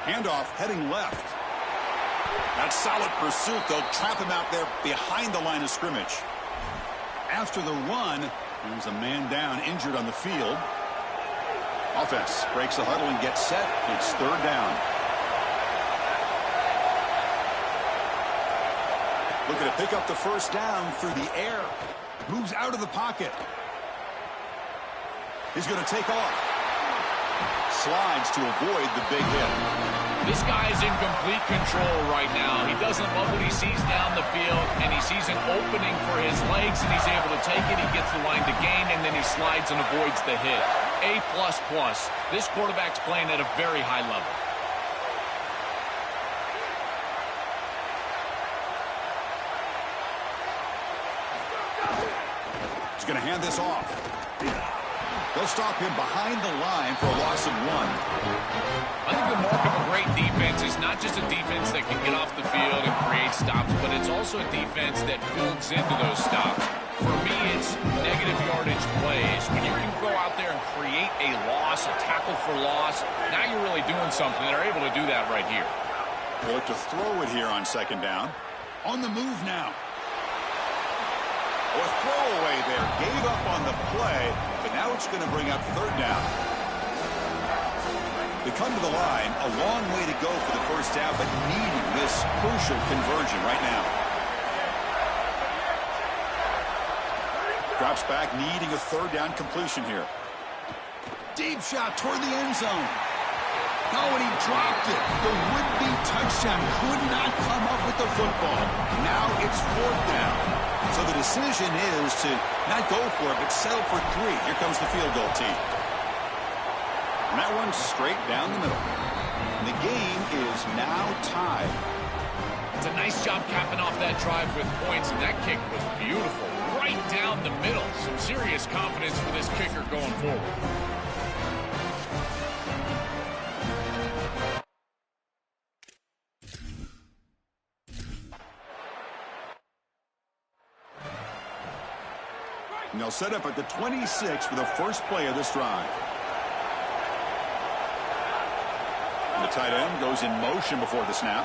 Handoff heading left. That's solid pursuit. They'll trap him out there behind the line of scrimmage. After the run, there's a man down, injured on the field. Offense breaks the huddle and gets set. It's 3rd down. Looking to pick up the 1st down through the air. Moves out of the pocket. He's going to take off. Slides to avoid the big hit. This guy's in complete control right now. He doesn't love what he sees down the field, and he sees an opening for his legs, and he's able to take it. He gets the line to gain, and then he slides and avoids the hit. A++. This quarterback's playing at a very high level. He's going to hand this off. They'll stop him behind the line for a loss of 1. I think the mark of a great defense is not just a defense that can get off the field and create stops, but it's also a defense that builds into those stops. For me, it's negative yardage plays. When you can go out there and create a loss, a tackle for loss, now you're really doing something. They're able to do that right here. They'll look to throw it here on 2nd down. On the move now. A throwaway there. Gave up on the play, but now it's going to bring up 3rd down. They come to the line, a long way to go for the 1st down, but needing this crucial conversion right now. Drops back, needing a 3rd down completion here. Deep shot toward the end zone. Oh, and he dropped it. The would-be touchdown could not come up with the football. Now it's 4th down. So the decision is to not go for it, but settle for 3. Here comes the field goal team. And that one's straight down the middle. And the game is now tied. It's a nice job capping off that drive with points, and that kick was beautiful. Right down the middle. Some serious confidence for this kicker going forward. And they'll set up at the 26 for the first play of this drive. And the tight end goes in motion before the snap.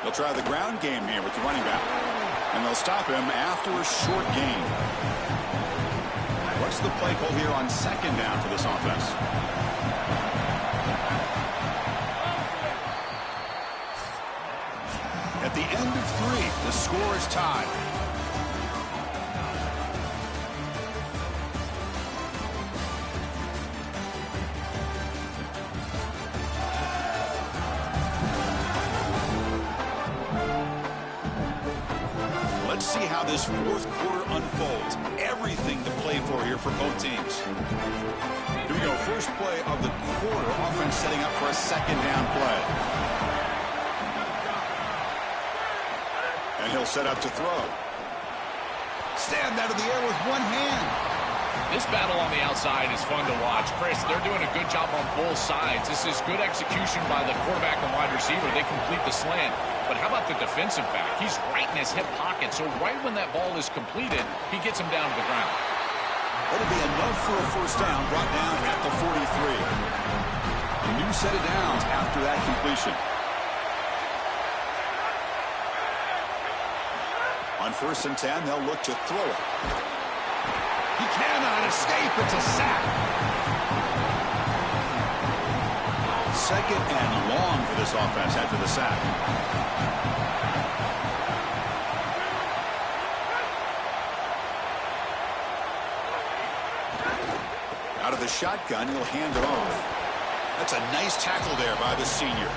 They'll try the ground game here with the running back. And they'll stop him after a short gain. What's the play call here on 2nd down for this offense? At the end of 3, the score is tied. Let's see how this 4th quarter unfolds. Everything to play for here for both teams. Here we go. First play of the quarter. Offense setting up for a 2nd down play. And he'll set up to throw. Stand out of the air with one hand. This battle on the outside is fun to watch. Chris, they're doing a good job on both sides. This is good execution by the quarterback and wide receiver. They complete the slant. But how about the defensive back? He's right in his hip pocket, so right when that ball is completed, he gets him down to the ground. That'll be enough for a 1st down, brought down at the 43. A new set of downs after that completion. On 1st and 10, they'll look to throw it. He cannot escape. It's a sack. 2nd and long for this offense after the sack. Out of the shotgun, he'll hand it off. That's a nice tackle there by the senior.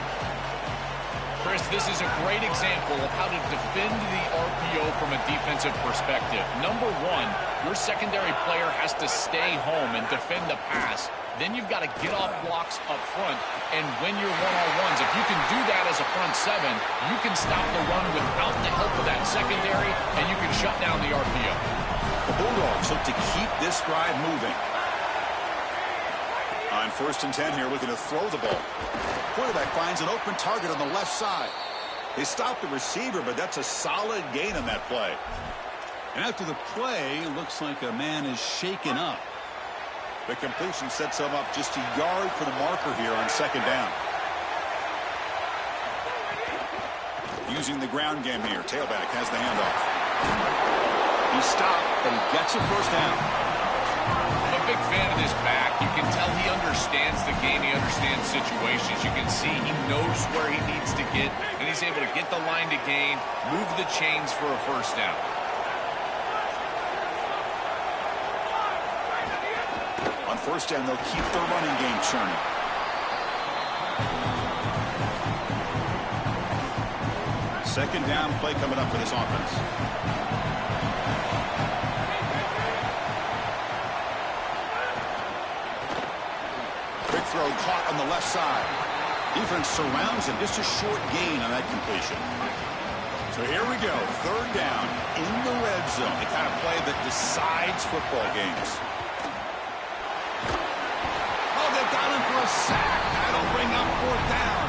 Chris, this is a great example of how to defend the RPO from a defensive perspective. Number 1, your secondary player has to stay home and defend the pass. Then you've got to get off blocks up front and win your one-on-ones. If you can do that as a front 7, you can stop the run without the help of that secondary, and you can shut down the RPO. The Bulldogs look to keep this drive moving. On 1st and 10 here, looking to throw the ball. Quarterback finds an open target on the left side. They stop the receiver, but that's a solid gain on that play. And after the play, it looks like a man is shaken up. The completion sets him up just a yard for the marker here on 2nd down. Using the ground game here. Tailback has the handoff. He stopped, but he gets a 1st down. I'm a big fan of this back. You can tell he understands the game. He understands situations. You can see he knows where he needs to get, and he's able to get the line to gain, move the chains for a 1st down. On 1st down, they'll keep their running game churning. Second down play coming up for this offense. Quick throw caught on the left side. Defense surrounds him. Just a short gain on that completion. So here we go. Third down in the red zone. The kind of play that decides football games. Oh, they got him for a sack. That'll bring up fourth down.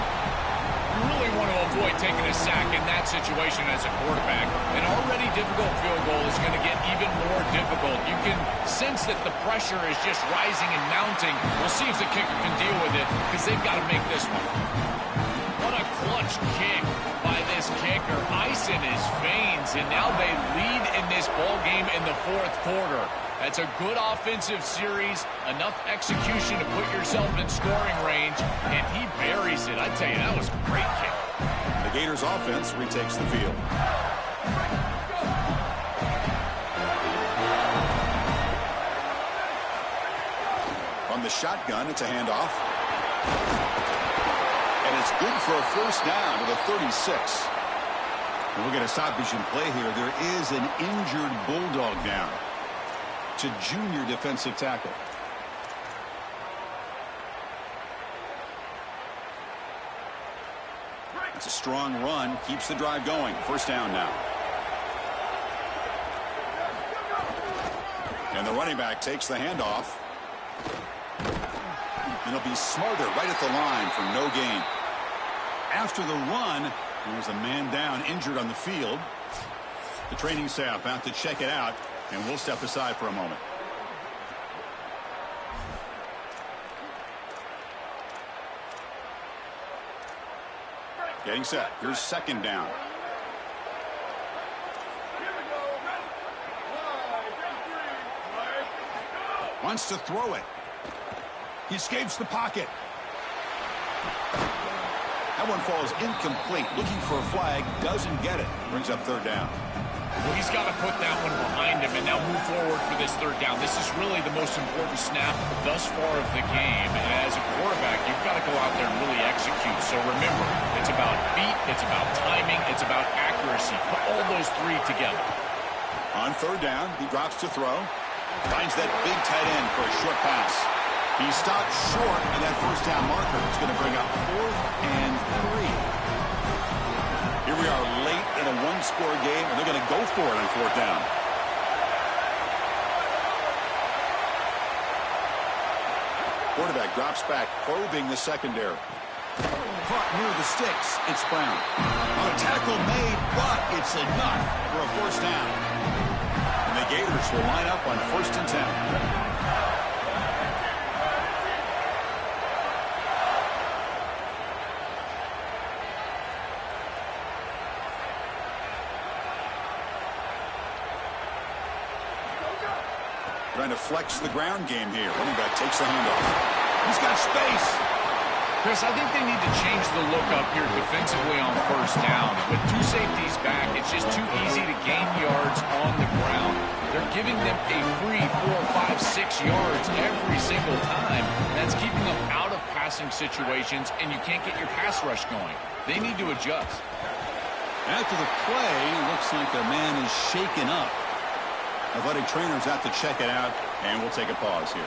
You really want to avoid taking a sack in that situation as a quarterback. An already difficult field goal is going to get even more difficult. You can sense that the pressure is just rising and mounting. We'll see if the kicker can deal with it because they've got to make this one. What a clutch kick by this kicker. Ice in his veins, and now they lead in this ball game in the fourth quarter. That's a good offensive series, enough execution to put yourself in scoring range, and he buries it. I tell you, that was a great kick. The Gators offense retakes the field. From the shotgun, it's a handoff. And it's good for a first down to the 36. And we'll get a stoppage in play here. There is an injured Bulldog down. To junior defensive tackle. It's a strong run, keeps the drive going. First down now. And the running back takes the handoff. And he'll be smarter right at the line for no gain. After the run, there was a man down, injured on the field. The training staff out to check it out. And we'll step aside for a moment. Getting set. Here's second down. Wants to throw it. He escapes the pocket. That one falls incomplete. Looking for a flag. Doesn't get it. Brings up third down. Well, he's got to put that one behind him and now move forward for this third down. This is really the most important snap thus far of the game. And as a quarterback, you've got to go out there and really execute. So remember, it's about feet, it's about timing, it's about accuracy. Put all those three together. On third down, he drops to throw. Finds that big tight end for a short pass. He stopped short of that first down marker. It's going to bring up 4th and 3. Here we are late in a one-score game, and they're going to go for it on fourth down. Quarterback drops back, probing the secondary. Caught near the sticks. It's Brown. On a tackle made, but it's enough for a first down. And the Gators will line up on 1st and 10. Trying to flex the ground game here. Running back takes the handoff. He's got space. Chris, I think they need to change the look up here defensively on first down. With two safeties back, it's just too easy to gain yards on the ground. They're giving them a free 4, 5, 6 yards every single time. That's keeping them out of passing situations, and you can't get your pass rush going. They need to adjust. After the play, looks like a man is shaken up. Athletic trainers out to check it out, and we'll take a pause here.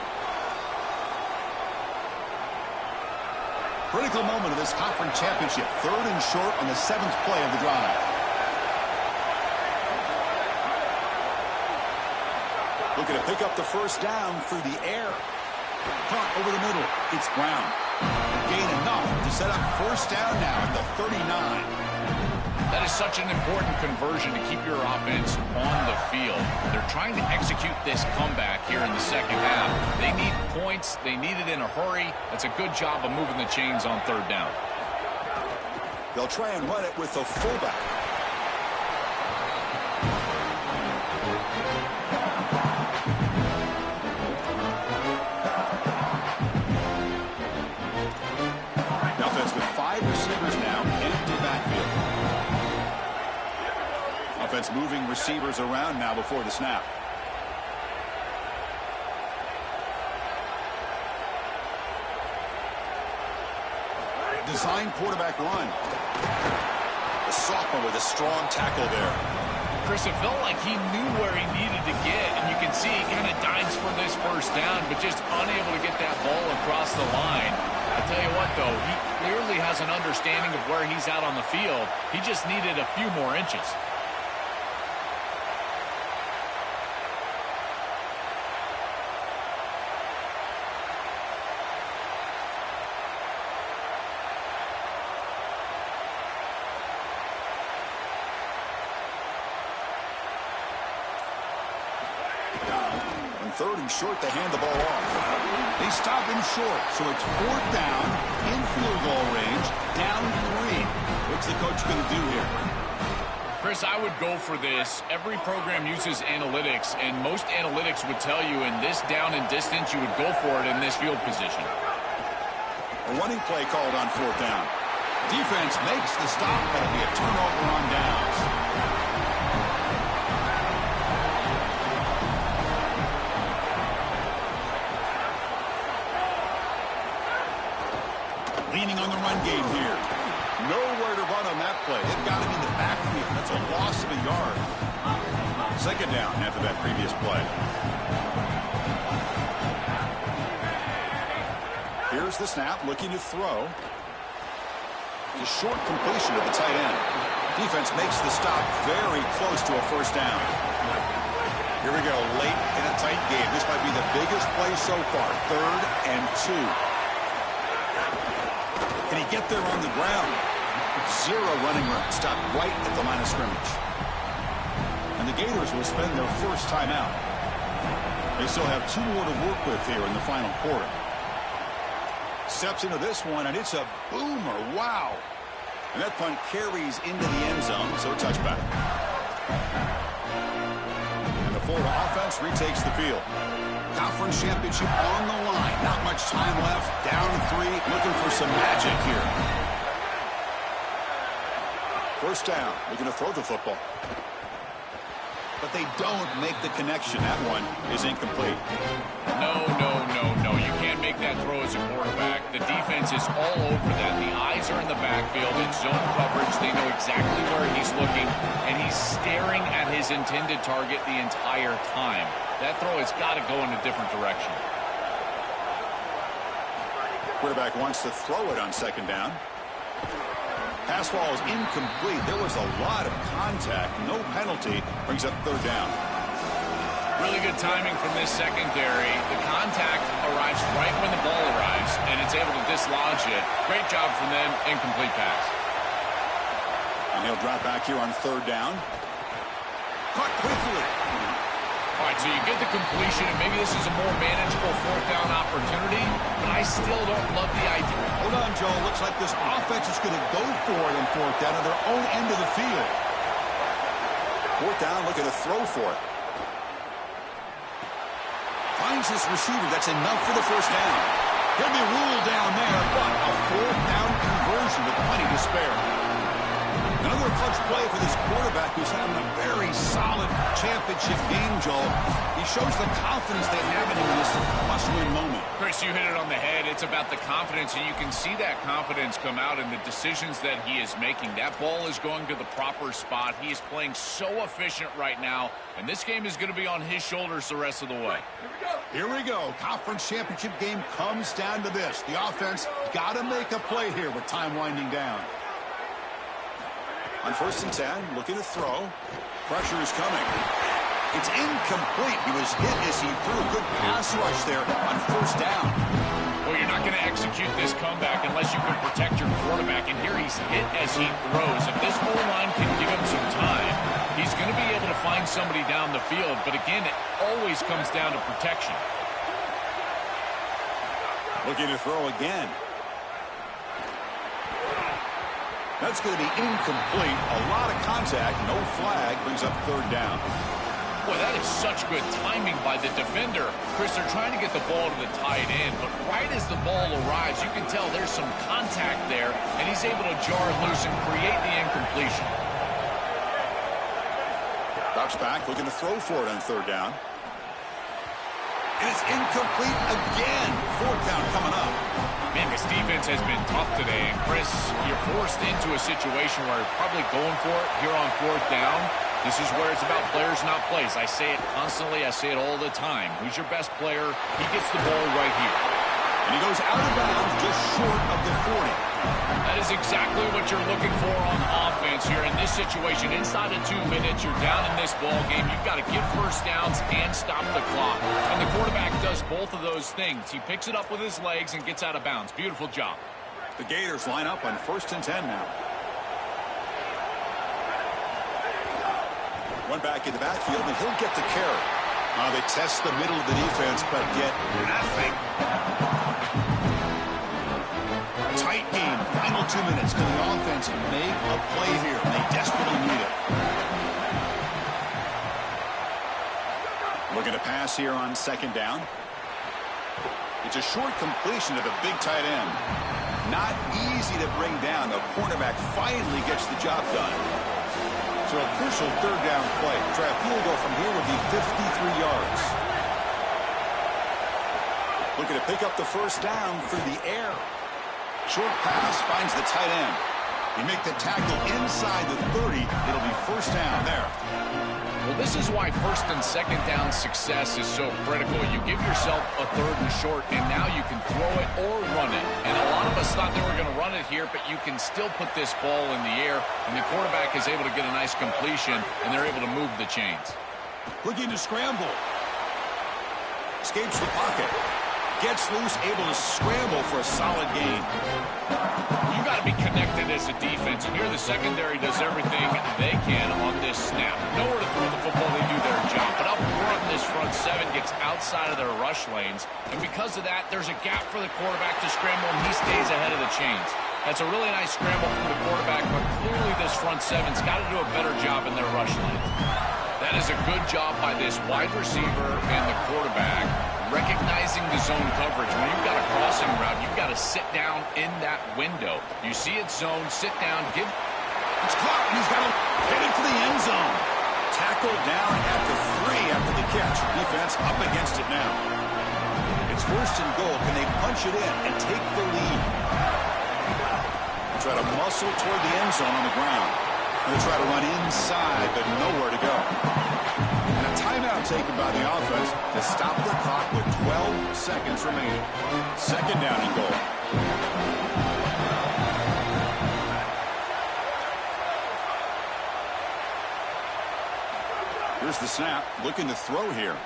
Critical moment of this conference championship. 3rd and short on the 7th play of the drive. Looking to pick up the first down through the air. Caught over the middle. It's Brown. Gain enough to set up first down now at the 39. That is such an important conversion to keep your offense on the field. They're trying to execute this comeback here in the second half. They need points. They need it in a hurry. That's a good job of moving the chains on third down. They'll try and run it with the fullback. Offense with 5 receivers now. Empty backfield. Offense moving receivers around now before the snap. design quarterback run. The sophomore with a strong tackle there. Chris, it felt like he knew where he needed to get, and you can see he kind of dives for this first down, but just unable to get that ball across the line. I tell you what, though, he clearly has an understanding of where he's at on the field. He just needed a few more inches. Third and short, they hand the ball off. They stop him short, so it's fourth down, in field goal range, down 3. What's the coach going to do here? Chris, I would go for this. Every program uses analytics, and most analytics would tell you in this down and distance, you would go for it in this field position. A running play called on fourth down. Defense makes the stop, but it'll be a turnover on downs. Leaning on the run game here. Nowhere to run on that play. It got him in the backfield. That's a loss of a yard. Second down after that previous play. Here's the snap, looking to throw. The short completion of the tight end. Defense makes the stop very close to a first down. Here we go, late in a tight game. This might be the biggest play so far. 3rd and 2. Can he get there on the ground? 0 running room. Stopped right at the line of scrimmage. And the Gators will spend their first time out. They still have 2 more to work with here in the final quarter. Steps into this one, and it's a boomer. Wow. And that punt carries into the end zone, so a touchback. And the Florida offense retakes the field. Conference championship on the line. Not much time left. Down 3. Looking for some magic here. First down. Looking to throw the football. But they don't make the connection. That one is incomplete. No. You can't make that throw as a quarterback. The defense is all over that. The eyes are in the backfield. It's zone coverage. They know exactly where he's looking, and he's staring at his intended target the entire time. That throw has got to go in a different direction. Quarterback wants to throw it on second down. Pass ball is incomplete. There was a lot of contact. No penalty. Brings up third down. Really good timing from this secondary. The contact arrives right when the ball arrives, and it's able to dislodge it. Great job from them. Incomplete pass. And he'll drop back here on third down. Caught quickly. All right, so you get the completion, and maybe this is a more manageable fourth down opportunity, but I still don't love the idea. Hold on, Joe. Looks like this offense is going to go for it on fourth down on their own end of the field. Fourth down, looking to throw for it. Finds his receiver. That's enough for the first down. He'll be ruled down there, but a fourth down conversion with plenty to spare. Another clutch play for this quarterback who's having a very solid championship game, Joel. He shows the confidence they have in him in this must-win moment. Chris, you hit it on the head. It's about the confidence, and you can see that confidence come out in the decisions that he is making. That ball is going to the proper spot. He is playing so efficient right now, and this game is going to be on his shoulders the rest of the way. Here we go. Conference championship game comes down to this. The offense got to make a play here with time winding down. On 1st and 10, looking to throw. Pressure is coming. It's incomplete. He was hit as he threw a good pass rush there on first down. Well, you're not going to execute this comeback unless you can protect your quarterback. And here he's hit as he throws. If this O-line can give him some time, he's going to be able to find somebody down the field. But again, it always comes down to protection. Looking to throw again. That's going to be incomplete. A lot of contact. No flag. Brings up third down. Boy, that is such good timing by the defender. Chris, they're trying to get the ball to the tight end, but right as the ball arrives, you can tell there's some contact there, and he's able to jar loose and create the incompletion. Drops back, looking to throw for it on third down. And it's incomplete again. Fourth down coming up. Man, this defense has been tough today. And, Chris, you're forced into a situation where you're probably going for it here on fourth down. This is where it's about players, not plays. I say it constantly. I say it all the time. Who's your best player? He gets the ball right here. And he goes out of bounds just short of the 40. That is exactly what you're looking for on offense here in this situation. Inside of 2 minutes, you're down in this ball game. You've got to get first downs and stop the clock. And the quarterback does both of those things. He picks it up with his legs and gets out of bounds. Beautiful job. The Gators line up on 1st and 10 now. One back in the backfield, and he'll get the carry. They test the middle of the defense, but get nothing. Tight game. Final 2 minutes. Can the offense make a play here? They desperately need it. Looking to pass here on 2nd down. It's a short completion to the big tight end. Not easy to bring down. The cornerback finally gets the job done. So a crucial 3rd down play. Try a field goal from here would be 53 yards. Looking to pick up the 1st down through the air. Short pass finds the tight end. You make the tackle inside the 30. It'll be 1st down there. Well, this is why 1st and 2nd down success is so critical. You give yourself a 3rd and short, and now you can throw it or run it. And a lot of us thought they were going to run it here, but you can still put this ball in the air, and the quarterback is able to get a nice completion, and they're able to move the chains. Looking to scramble. Escapes the pocket. Gets loose, able to scramble for a solid gain. You got to be connected as a defense, and here the secondary does everything they can on this snap. Nowhere to throw the football, they do their job. But up front, this front 7 gets outside of their rush lanes, and because of that, there's a gap for the quarterback to scramble, and he stays ahead of the chains. That's a really nice scramble from the quarterback, but clearly this front 7's got to do a better job in their rush lanes. That is a good job by this wide receiver and the quarterback, recognizing the zone coverage. When you've got a crossing route, you've got to sit down in that window. You see it zone, sit down, give. It's caught, and he's got to get into the end zone. Tackled down at the 3 after the catch. Defense up against it now. It's 1st and goal. Can they punch it in and take the lead? Try to muscle toward the end zone on the ground. They'll try to run inside, but nowhere to go. And a timeout taken by the offense to stop the clock with 12 seconds remaining. 2nd down and goal. Here's the snap. Looking to throw here.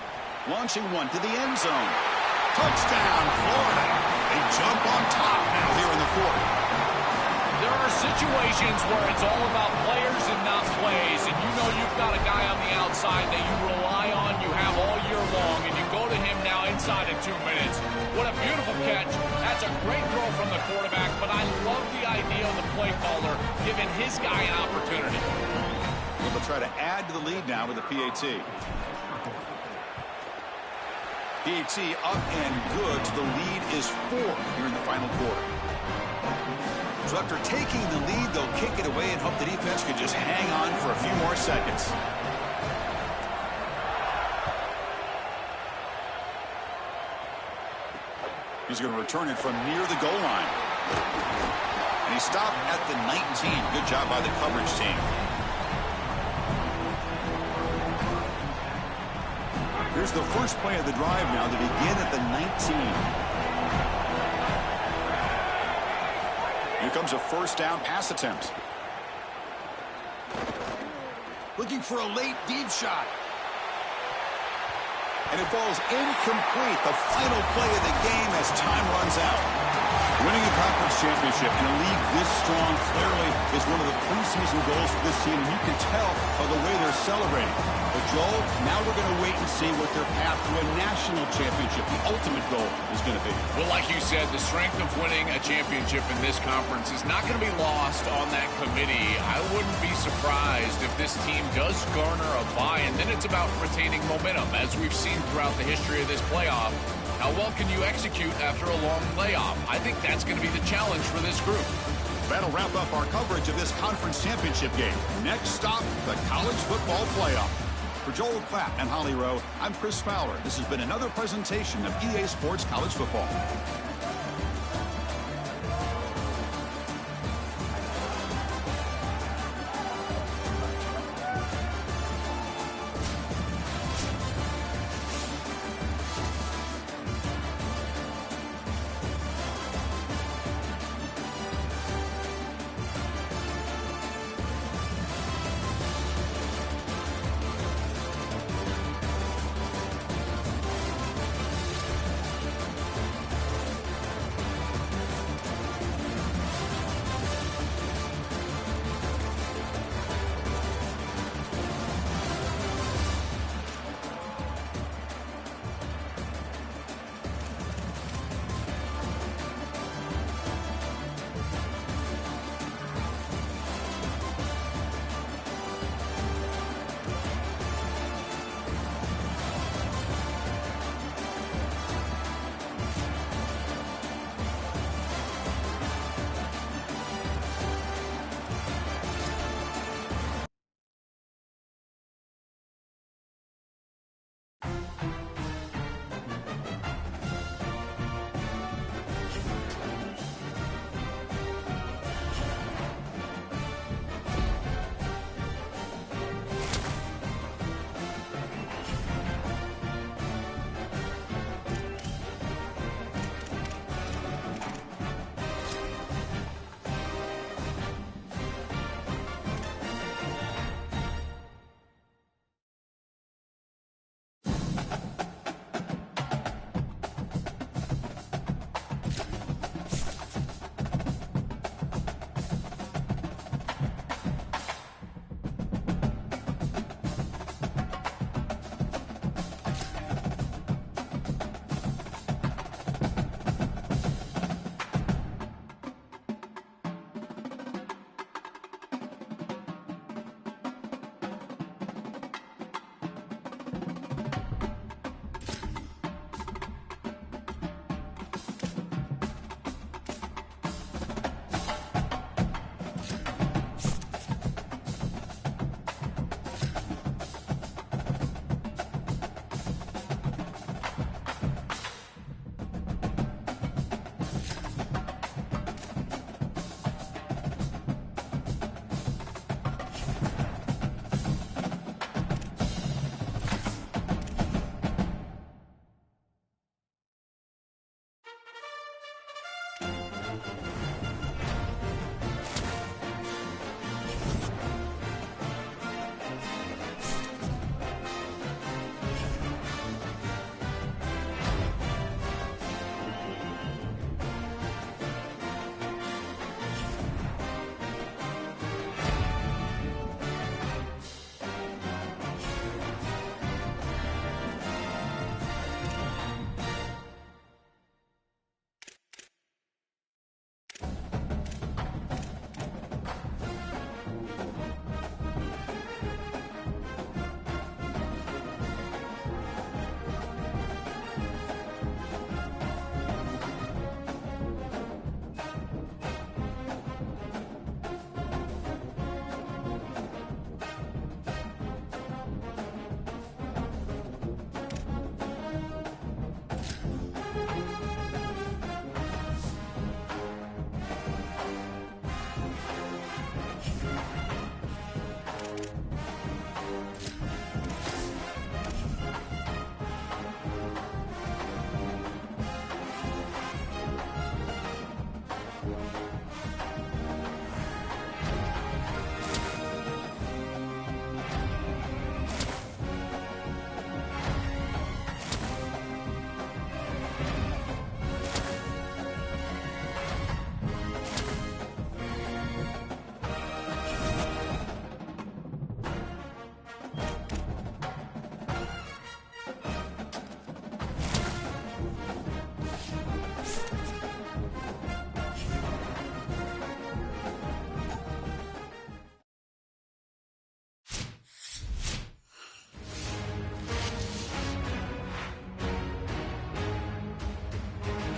Launching one to the end zone. Touchdown, Florida. They jump on top now here in the 4th. There are situations where it's all about players and not plays, and you know you've got a guy on the outside that you rely on, you have all year long, and you go to him now inside of 2 minutes. What a beautiful catch. That's a great throw from the quarterback, but I love the idea of the play caller giving his guy an opportunity. They'll try to add to the lead now with a PAT. PAT up and good. The lead is 4 here in the final quarter. So after taking the lead, they'll kick it away and hope the defense can just hang on for a few more seconds. He's going to return it from near the goal line. And he stopped at the 19. Good job by the coverage team. Here's the first play of the drive now to begin at the 19. Here comes a 1st down pass attempt. Looking for a late deep shot. And it falls incomplete. The final play of the game as time runs out. Winning a conference championship in a league this strong clearly is one of the preseason goals for this team, and you can tell by the way they're celebrating. But Joel, now we're going to wait and see what their path to a national championship, the ultimate goal, is going to be. Well, like you said, the strength of winning a championship in this conference is not going to be lost on that committee. I wouldn't be surprised if this team does garner a bye, and then it's about retaining momentum, as we've seen throughout the history of this playoff. How well can you execute after a long layoff? I think that's going to be the challenge for this group. That'll wrap up our coverage of this conference championship game. Next stop, the college football playoff. For Joel Klatt and Holly Rowe, I'm Chris Fowler. This has been another presentation of EA Sports College Football.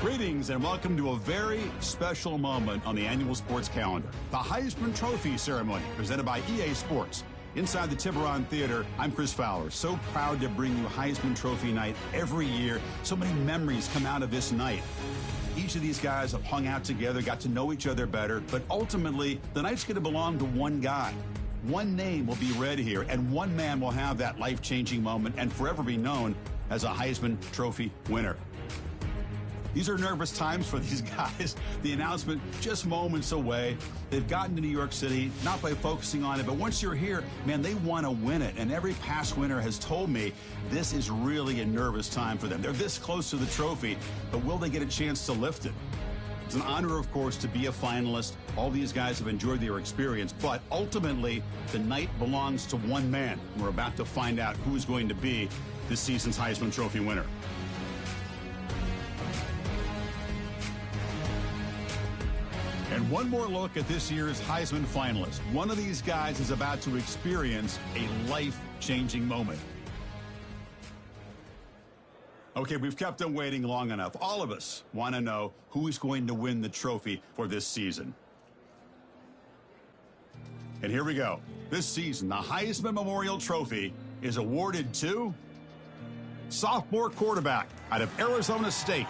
Greetings and welcome to a very special moment on the annual sports calendar, the Heisman Trophy ceremony presented by EA Sports. Inside the Tiburon Theater, I'm Chris Fowler. So proud to bring you Heisman Trophy night every year. So many memories come out of this night. Each of these guys have hung out together, got to know each other better, but ultimately, the night's going to belong to one guy. One name will be read here, and one man will have that life-changing moment and forever be known as a Heisman Trophy winner. These are nervous times for these guys. The announcement just moments away. They've gotten to New York City, not by focusing on it, but once you're here, man, they want to win it. And every past winner has told me this is really a nervous time for them. They're this close to the trophy, but will they get a chance to lift it? It's an honor, of course, to be a finalist. All these guys have enjoyed their experience, but ultimately, the night belongs to one man. We're about to find out who's going to be this season's Heisman Trophy winner. And one more look at this year's Heisman finalists. One of these guys is about to experience a life-changing moment. Okay, we've kept them waiting long enough. All of us want to know who is going to win the trophy for this season. And here we go. This season, the Heisman Memorial Trophy is awarded to sophomore quarterback out of Arizona State.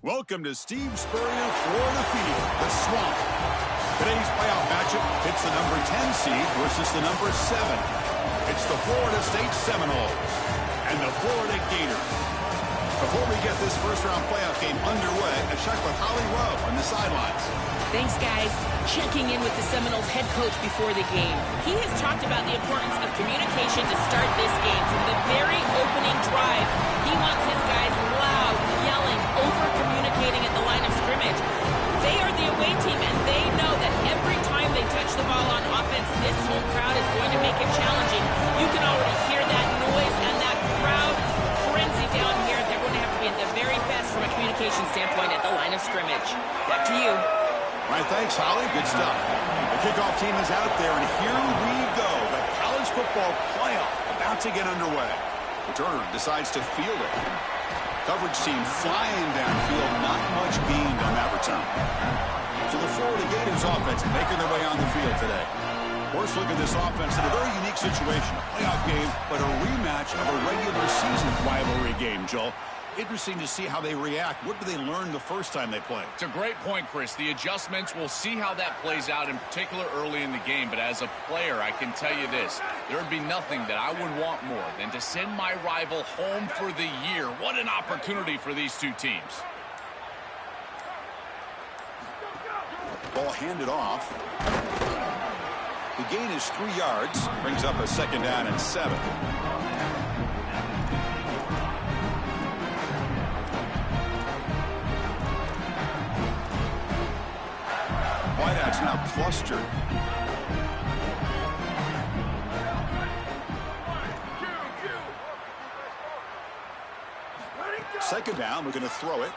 Welcome to Steve Spurrier Florida Field, the Swamp. Today's playoff matchup hits the number 10 seed versus the number 7. It's the Florida State Seminoles and the Florida Gators. Before we get this first-round playoff game underway, a check with Holly Rowe on the sidelines. Thanks, guys. Checking in with the Seminoles head coach before the game. He has talked about the importance of communication to start this game. From the very opening drive, he wants his guys loud, yelling, over-communicating at the line of scrimmage. They are the away team, and they know that every time they touch the ball on offense, this home crowd is going to make it challenging. You can already hear that noise and that crowd frenzy down here. They're going to have to be at the very best from a communication standpoint at the line of scrimmage. Back to you. All right, thanks, Holly. Good stuff. The kickoff team is out there, and here we go. The college football playoff about to get underway. Returner decides to field it. Coverage team flying downfield, not much gained on that return. So the Florida Gators offense making their way on the field today. First look at this offense in a very unique situation. A playoff game, but a rematch of a regular season rivalry game, Joel. Interesting to see how they react. What do they learn the first time they play? It's a great point, Chris. The adjustments, we'll see how that plays out, in particular early in the game. But as a player, I can tell you this. There would be nothing that I would want more than to send my rival home for the year. What an opportunity for these two teams. Ball handed off. The gain is 3 yards. Brings up a 2nd down and 7. Wideouts now clustered. Second down, we're going to throw it.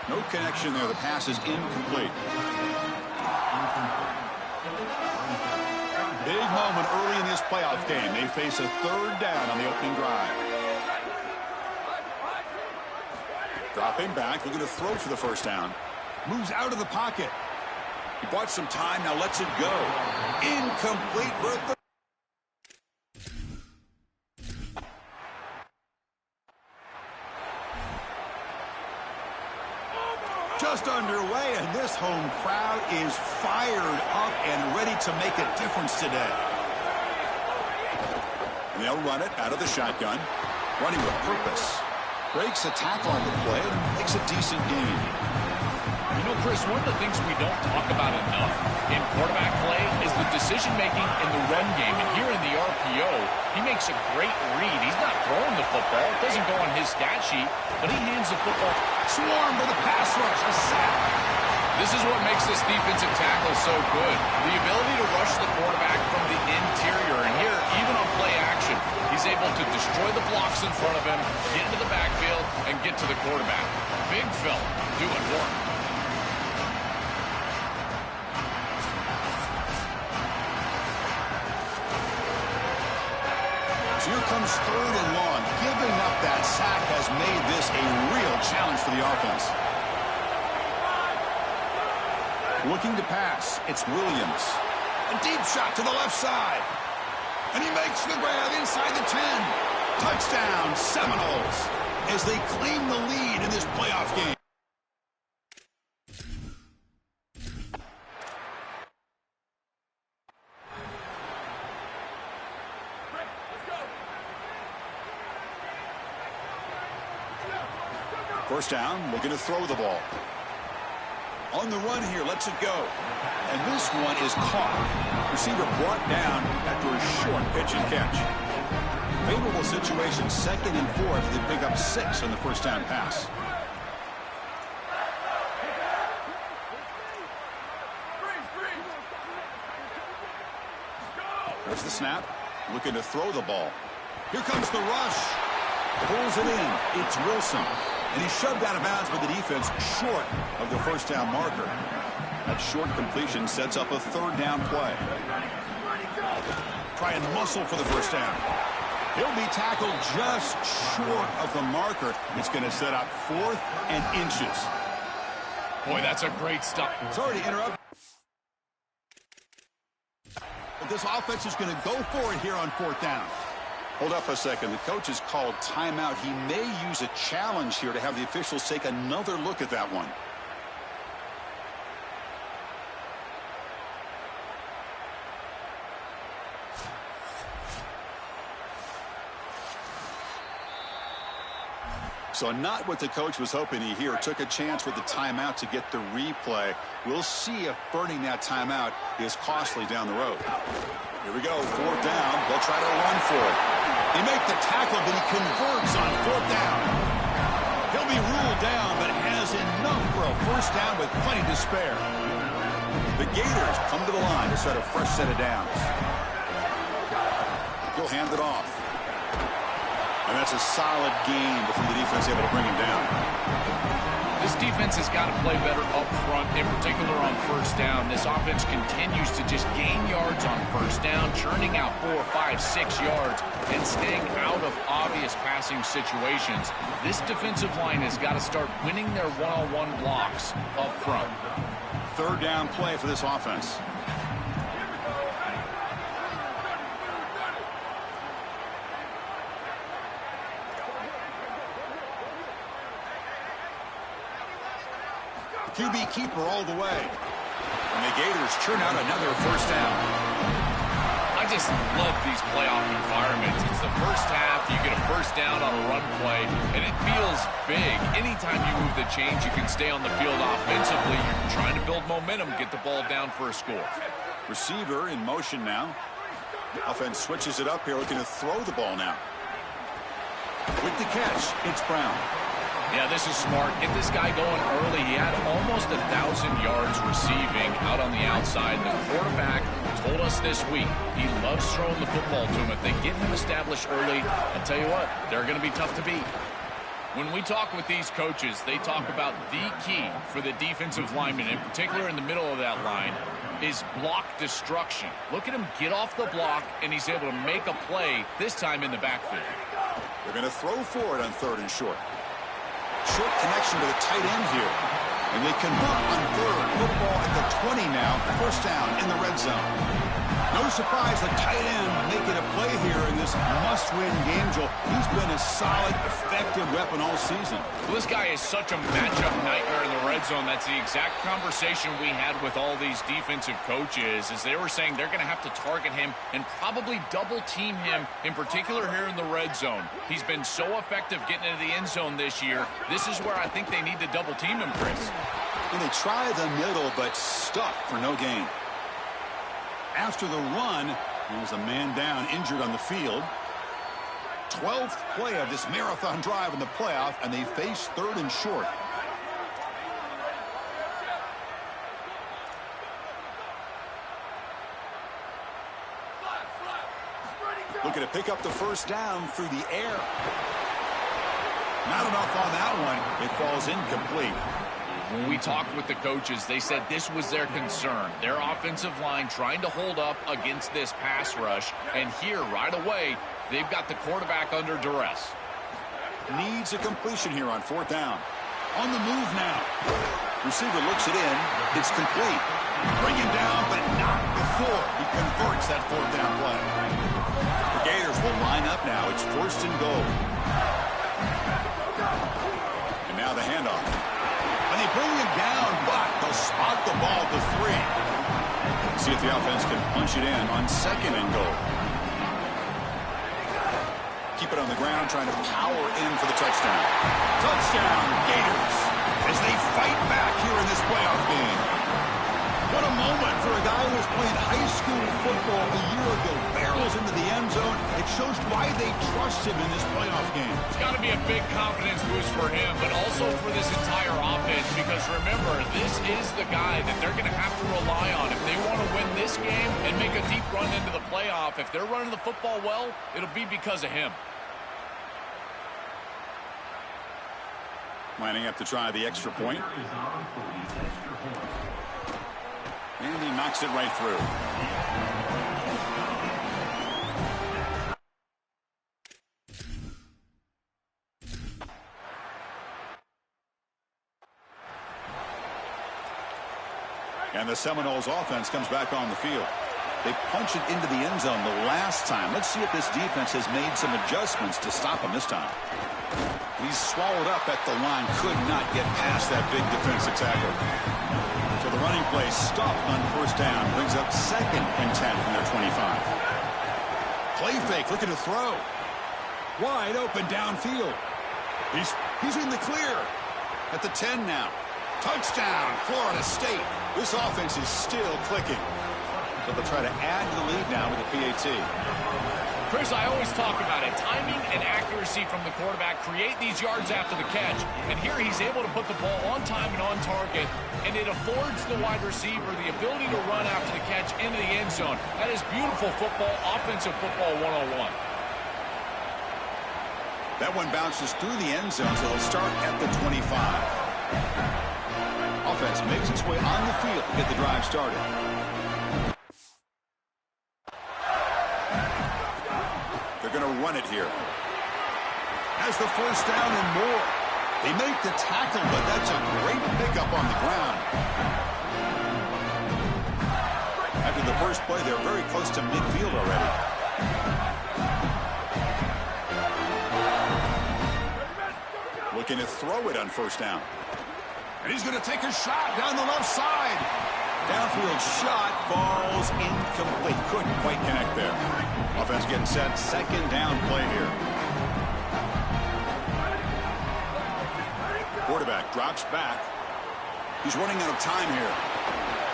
No connection there. The pass is incomplete. Big moment early in this playoff game. They face a 3rd down on the opening drive. Dropping back, looking to throw for the first down. Moves out of the pocket. He bought some time, now lets it go. Incomplete for a third. Just underway, and this home crowd is fired up and ready to make a difference today. And they'll run it out of the shotgun. Running with purpose. Breaks a tackle on the play and makes a decent gain. You know, Chris, one of the things we don't talk about enough in quarterback play is the decision-making in the run game. And here in the RPO, he makes a great read. He's not throwing the football. It doesn't go on his stat sheet, but he hands the football. Swarmed with a pass rush, a sack. This is what makes this defensive tackle so good. The ability to rush the quarterback from the interior. And here, even on play action, he's able to destroy the blocks in front of him, get into the backfield, and get to the quarterback. Big fella doing work. Here comes 3rd and long. Giving up that sack has made this a real challenge for the offense. Looking to pass. It's Williams. A deep shot to the left side. And he makes the grab inside the 10. Touchdown, Seminoles, as they claim the lead in this playoff game. First down, looking to throw the ball. On the run here, lets it go. And this one is caught. Receiver brought down after a short pitch and catch. Favorable situation, 2nd and 4 as they pick up 6 on the first down pass. There's the snap. Looking to throw the ball. Here comes the rush. Pulls it in. It's Wilson. And he's shoved out of bounds by the defense short of the first down marker. That short completion sets up a 3rd down play. Try and muscle for the first down. He'll be tackled just short of the marker. It's going to set up 4th and inches. Boy, that's a great stop. Sorry to interrupt. But this offense is going to go for it here on 4th down. Hold up a second. The coach has called timeout. He may use a challenge here to have the officials take another look at that one. So not what the coach was hoping to hear. Took a chance with the timeout to get the replay. We'll see if burning that timeout is costly down the road. Here we go, 4th down. They'll try to run for it. They make the tackle, but he converts on 4th down. He'll be ruled down, but has enough for a 1st down with plenty to spare. The Gators come to the line to set a fresh set of downs. He'll hand it off. And that's a solid gain before the defense able to bring him down. This defense has got to play better up front, in particular on 1st down. This offense continues to just gain yards on 1st down, churning out 4, 5, 6 yards, and staying out of obvious passing situations. This defensive line has got to start winning their one-on-one blocks up front. 3rd down play for this offense. QB keeper all the way. And the Gators churn out another 1st down. I just love these playoff environments. It's the first half, you get a 1st down on a run play, and it feels big. Anytime you move the chains, you can stay on the field offensively. You're trying to build momentum, get the ball down for a score. Receiver in motion now. Offense switches it up here, looking to throw the ball now. With the catch, it's Brown. Yeah, this is smart. Get this guy going early. He had almost 1,000 yards receiving out on the outside. The quarterback told us this week he loves throwing the football to him. If they get him established early, I'll tell you what, they're going to be tough to beat. When we talk with these coaches, they talk about the key for the defensive lineman, in particular in the middle of that line, is block destruction. Look at him get off the block, and he's able to make a play, this time in the backfield. They're going to throw for it on 3rd and short. Short connection to the tight end here. And they convert on 3rd. Football at the 20 now. 1st down in the red zone. No surprise, the tight end making a play here in this must-win game, Joel. He's been a solid, effective weapon all season. Well, this guy is such a matchup nightmare in the red zone. That's the exact conversation we had with all these defensive coaches, as they were saying they're going to have to target him and probably double-team him, in particular here in the red zone. He's been so effective getting into the end zone this year. This is where I think they need to double-team him, Chris. And they try the middle, but stuck for no gain. After the run, there's a man down, injured on the field. 12th play of this marathon drive in the playoff, and they face 3rd and short. Looking to pick up the 1st down through the air. Not enough on that one. It falls incomplete. When we talked with the coaches, they said this was their concern. Their offensive line trying to hold up against this pass rush. And here, right away, they've got the quarterback under duress. Needs a completion here on 4th down. On the move now. Receiver looks it in. It's complete. Bring him down, but not before he converts that 4th down play. The Gators will line up now. It's 1st and goal. And now the handoff. And they bring him down, but they'll spot the ball to 3. See if the offense can punch it in on 2nd and goal. Keep it on the ground, trying to power in for the touchdown. Touchdown, Gators, as they fight back here in this playoff game. What a moment for a guy who was playing high school football a year ago. Barrels into the end zone. It shows why they trust him in this playoff game. It's got to be a big confidence boost for him, but also for this entire offense, because remember, this is the guy that they're going to have to rely on if they want to win this game and make a deep run into the playoff. If they're running the football well, it'll be because of him. Lining up to try the extra point. And he knocks it right through. And the Seminoles offense comes back on the field. They punched it into the end zone the last time. Let's see if this defense has made some adjustments to stop him this time. He's swallowed up at the line. Could not get past that big defensive tackle. So the running play stopped on first down. Brings up 2nd and 10 from their 25. Play fake, looking to throw. Wide open downfield. He's in the clear. At the 10 now. Touchdown, Florida State. This offense is still clicking. So they'll try to add to the lead now with the PAT. Chris, I always talk about it. Timing and accuracy from the quarterback create these yards after the catch. And here he's able to put the ball on time and on target. And it affords the wide receiver the ability to run after the catch into the end zone. That is beautiful football, offensive football 101. That one bounces through the end zone, so they'll start at the 25. Offense makes its way on the field to get the drive started. They're going to run it here. Has the first down and more. They make the tackle, but that's a great pickup on the ground. After the first play, they're very close to midfield already. Looking to throw it on first down. And he's going to take a shot down the left side. Downfield shot falls incomplete. Couldn't quite connect there. Offense getting set. 2nd down play here. Quarterback drops back. He's running out of time here.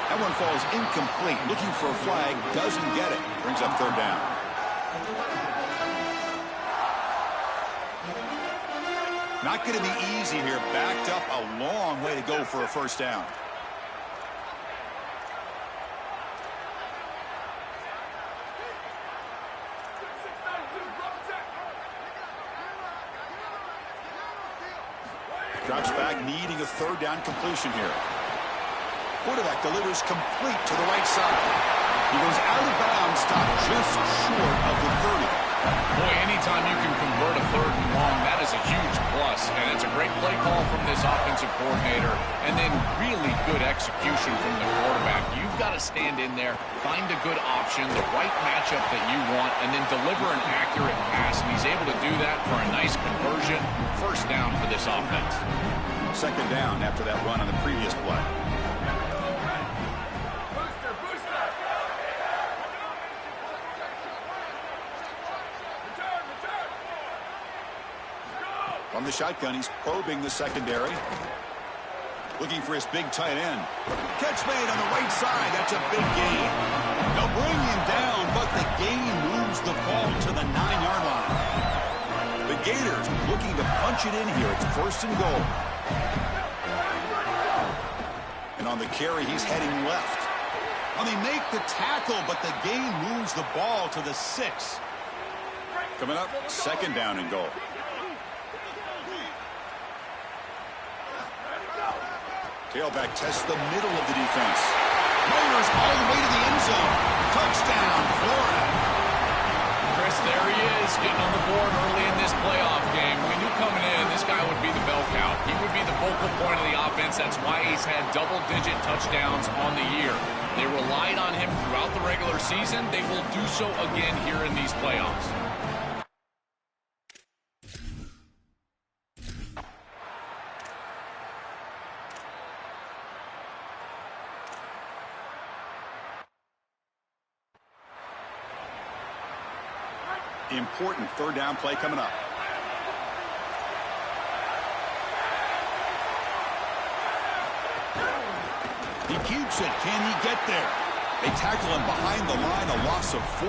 That one falls incomplete. Looking for a flag. Doesn't get it. Brings up 3rd down. Not going to be easy here. Backed up a long way to go for a first down. Drops back, needing a 3rd down completion here. Quarterback delivers complete to the right side. He goes out of bounds, stopped just short of the 30. Boy, anytime you can convert a 3rd and long, that is a huge plus. And it's a great play call from this offensive coordinator. And then really good execution from the quarterback. You've got to stand in there, find a good option, the right matchup that you want, and then deliver an accurate pass. And he's able to do that for a nice conversion. First down for this offense. 2nd down after that run on the previous play. From the shotgun, he's probing the secondary. Looking for his big tight end. Catch made on the right side. That's a big gain. They'll bring him down, but the gain moves the ball to the 9-yard line. The Gators looking to punch it in here. It's 1st and goal. And on the carry, he's heading left. Well, they make the tackle, but the gain moves the ball to the 6. Coming up, 2nd down and goal. Tailback tests the middle of the defense. Mayers all the way to the end zone. Touchdown, Florida. Chris, there he is, getting on the board early in this playoff game. We knew coming in, this guy would be the bell cow. He would be the focal point of the offense. That's why he's had double-digit touchdowns on the year. They relied on him throughout the regular season. They will do so again here in these playoffs. Important 3rd down play coming up. He keeps it. Can he get there? They tackle him behind the line, a loss of 4.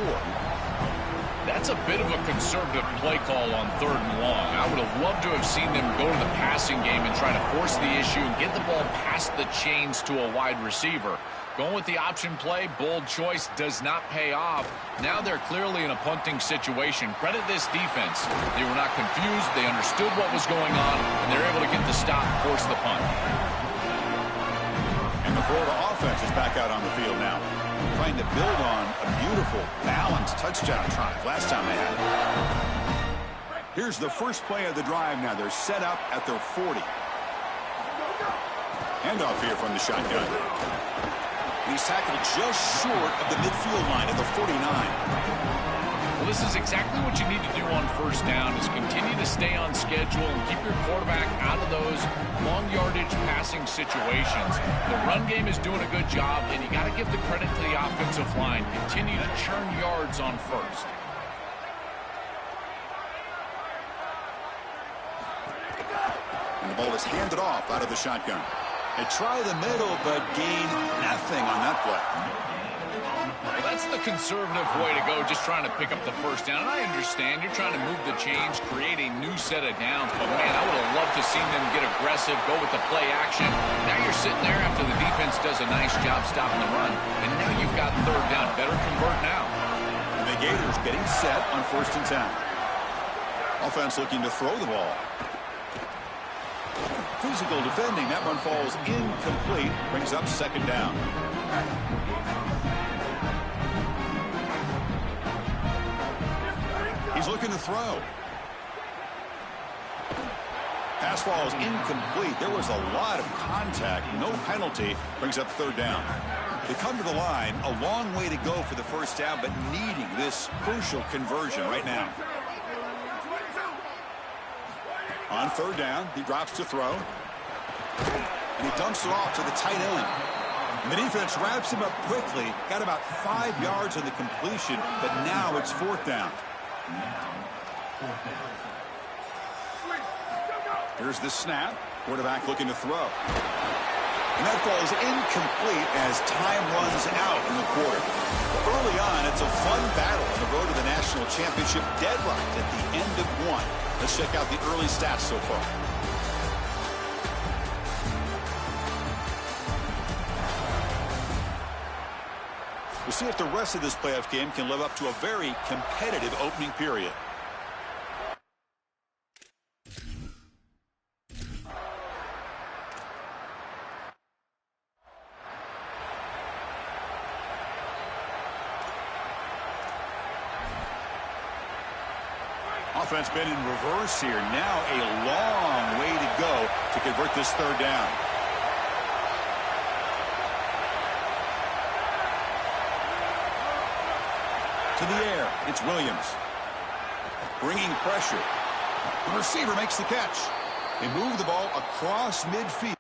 That's a bit of a conservative play call on 3rd and long. I would have loved to have seen them go to the passing game and try to force the issue and get the ball past the chains to a wide receiver. Going with the option play, bold choice, does not pay off. Now they're clearly in a punting situation. Credit this defense. They were not confused. They understood what was going on, and they're able to get the stop and force the punt. And the Florida offense is back out on the field now, trying to build on a beautiful, balanced touchdown drive last time they had it. Here's the first play of the drive now. They're set up at their 40. Handoff here from the shotgun. He's tackled just short of the midfield line at the 49. Well, this is exactly what you need to do on first down, is continue to stay on schedule and keep your quarterback out of those long yardage passing situations. The run game is doing a good job, and you got to give the credit to the offensive line. Continue to churn yards on first. And the ball is handed off out of the shotgun. They try the middle, but gain nothing on that play. Well, that's the conservative way to go, just trying to pick up the first down. And I understand you're trying to move the chains, create a new set of downs. But, man, I would have loved to seen them get aggressive, go with the play action. Now you're sitting there after the defense does a nice job stopping the run. And now you've got third down. Better convert now. And the Gators getting set on 1st and 10. Offense looking to throw the ball. Physical defending. That one falls incomplete. Brings up 2nd down. He's looking to throw. Pass falls incomplete. There was a lot of contact. No penalty. Brings up 3rd down. They come to the line. A long way to go for the first down, but needing this crucial conversion right now. On 3rd down, he drops to throw. And he dumps it off to the tight end. And the defense wraps him up quickly. Got about 5 yards on the completion, but now it's 4th down. Here's the snap. Quarterback looking to throw. And that falls incomplete as time runs out in the quarter. Early on, it's a fun battle on the road to the national championship, deadlocked at the end of 1. Let's check out the early stats so far. We'll see if the rest of this playoff game can live up to a very competitive opening period. Offense been in reverse here. Now a long way to go to convert this 3rd down. To the air, it's Williams. Bringing pressure. The receiver makes the catch. They move the ball across midfield.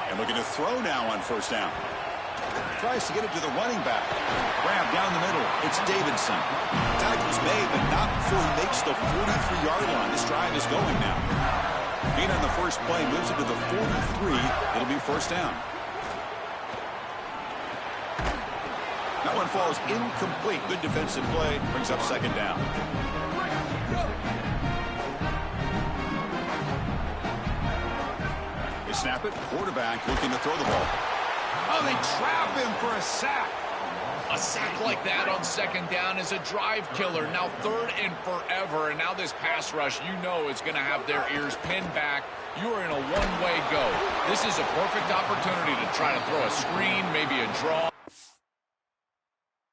And looking to throw now on 1st down. Tries to get it to the running back. Grab down the middle. It's Davidson. Tackle's made, but not before he makes the 43-yard line. This drive is going now. Gain on the first play moves it to the 43. It'll be 1st down. That one falls incomplete. Good defensive play. Brings up 2nd down. They snap it. Quarterback looking to throw the ball. Oh, they trap him for a sack. A sack like that on 2nd down is a drive killer. Now 3rd and forever, and now this pass rush, you know, is going to have their ears pinned back. You are in a one-way go. This is a perfect opportunity to try to throw a screen, maybe a draw.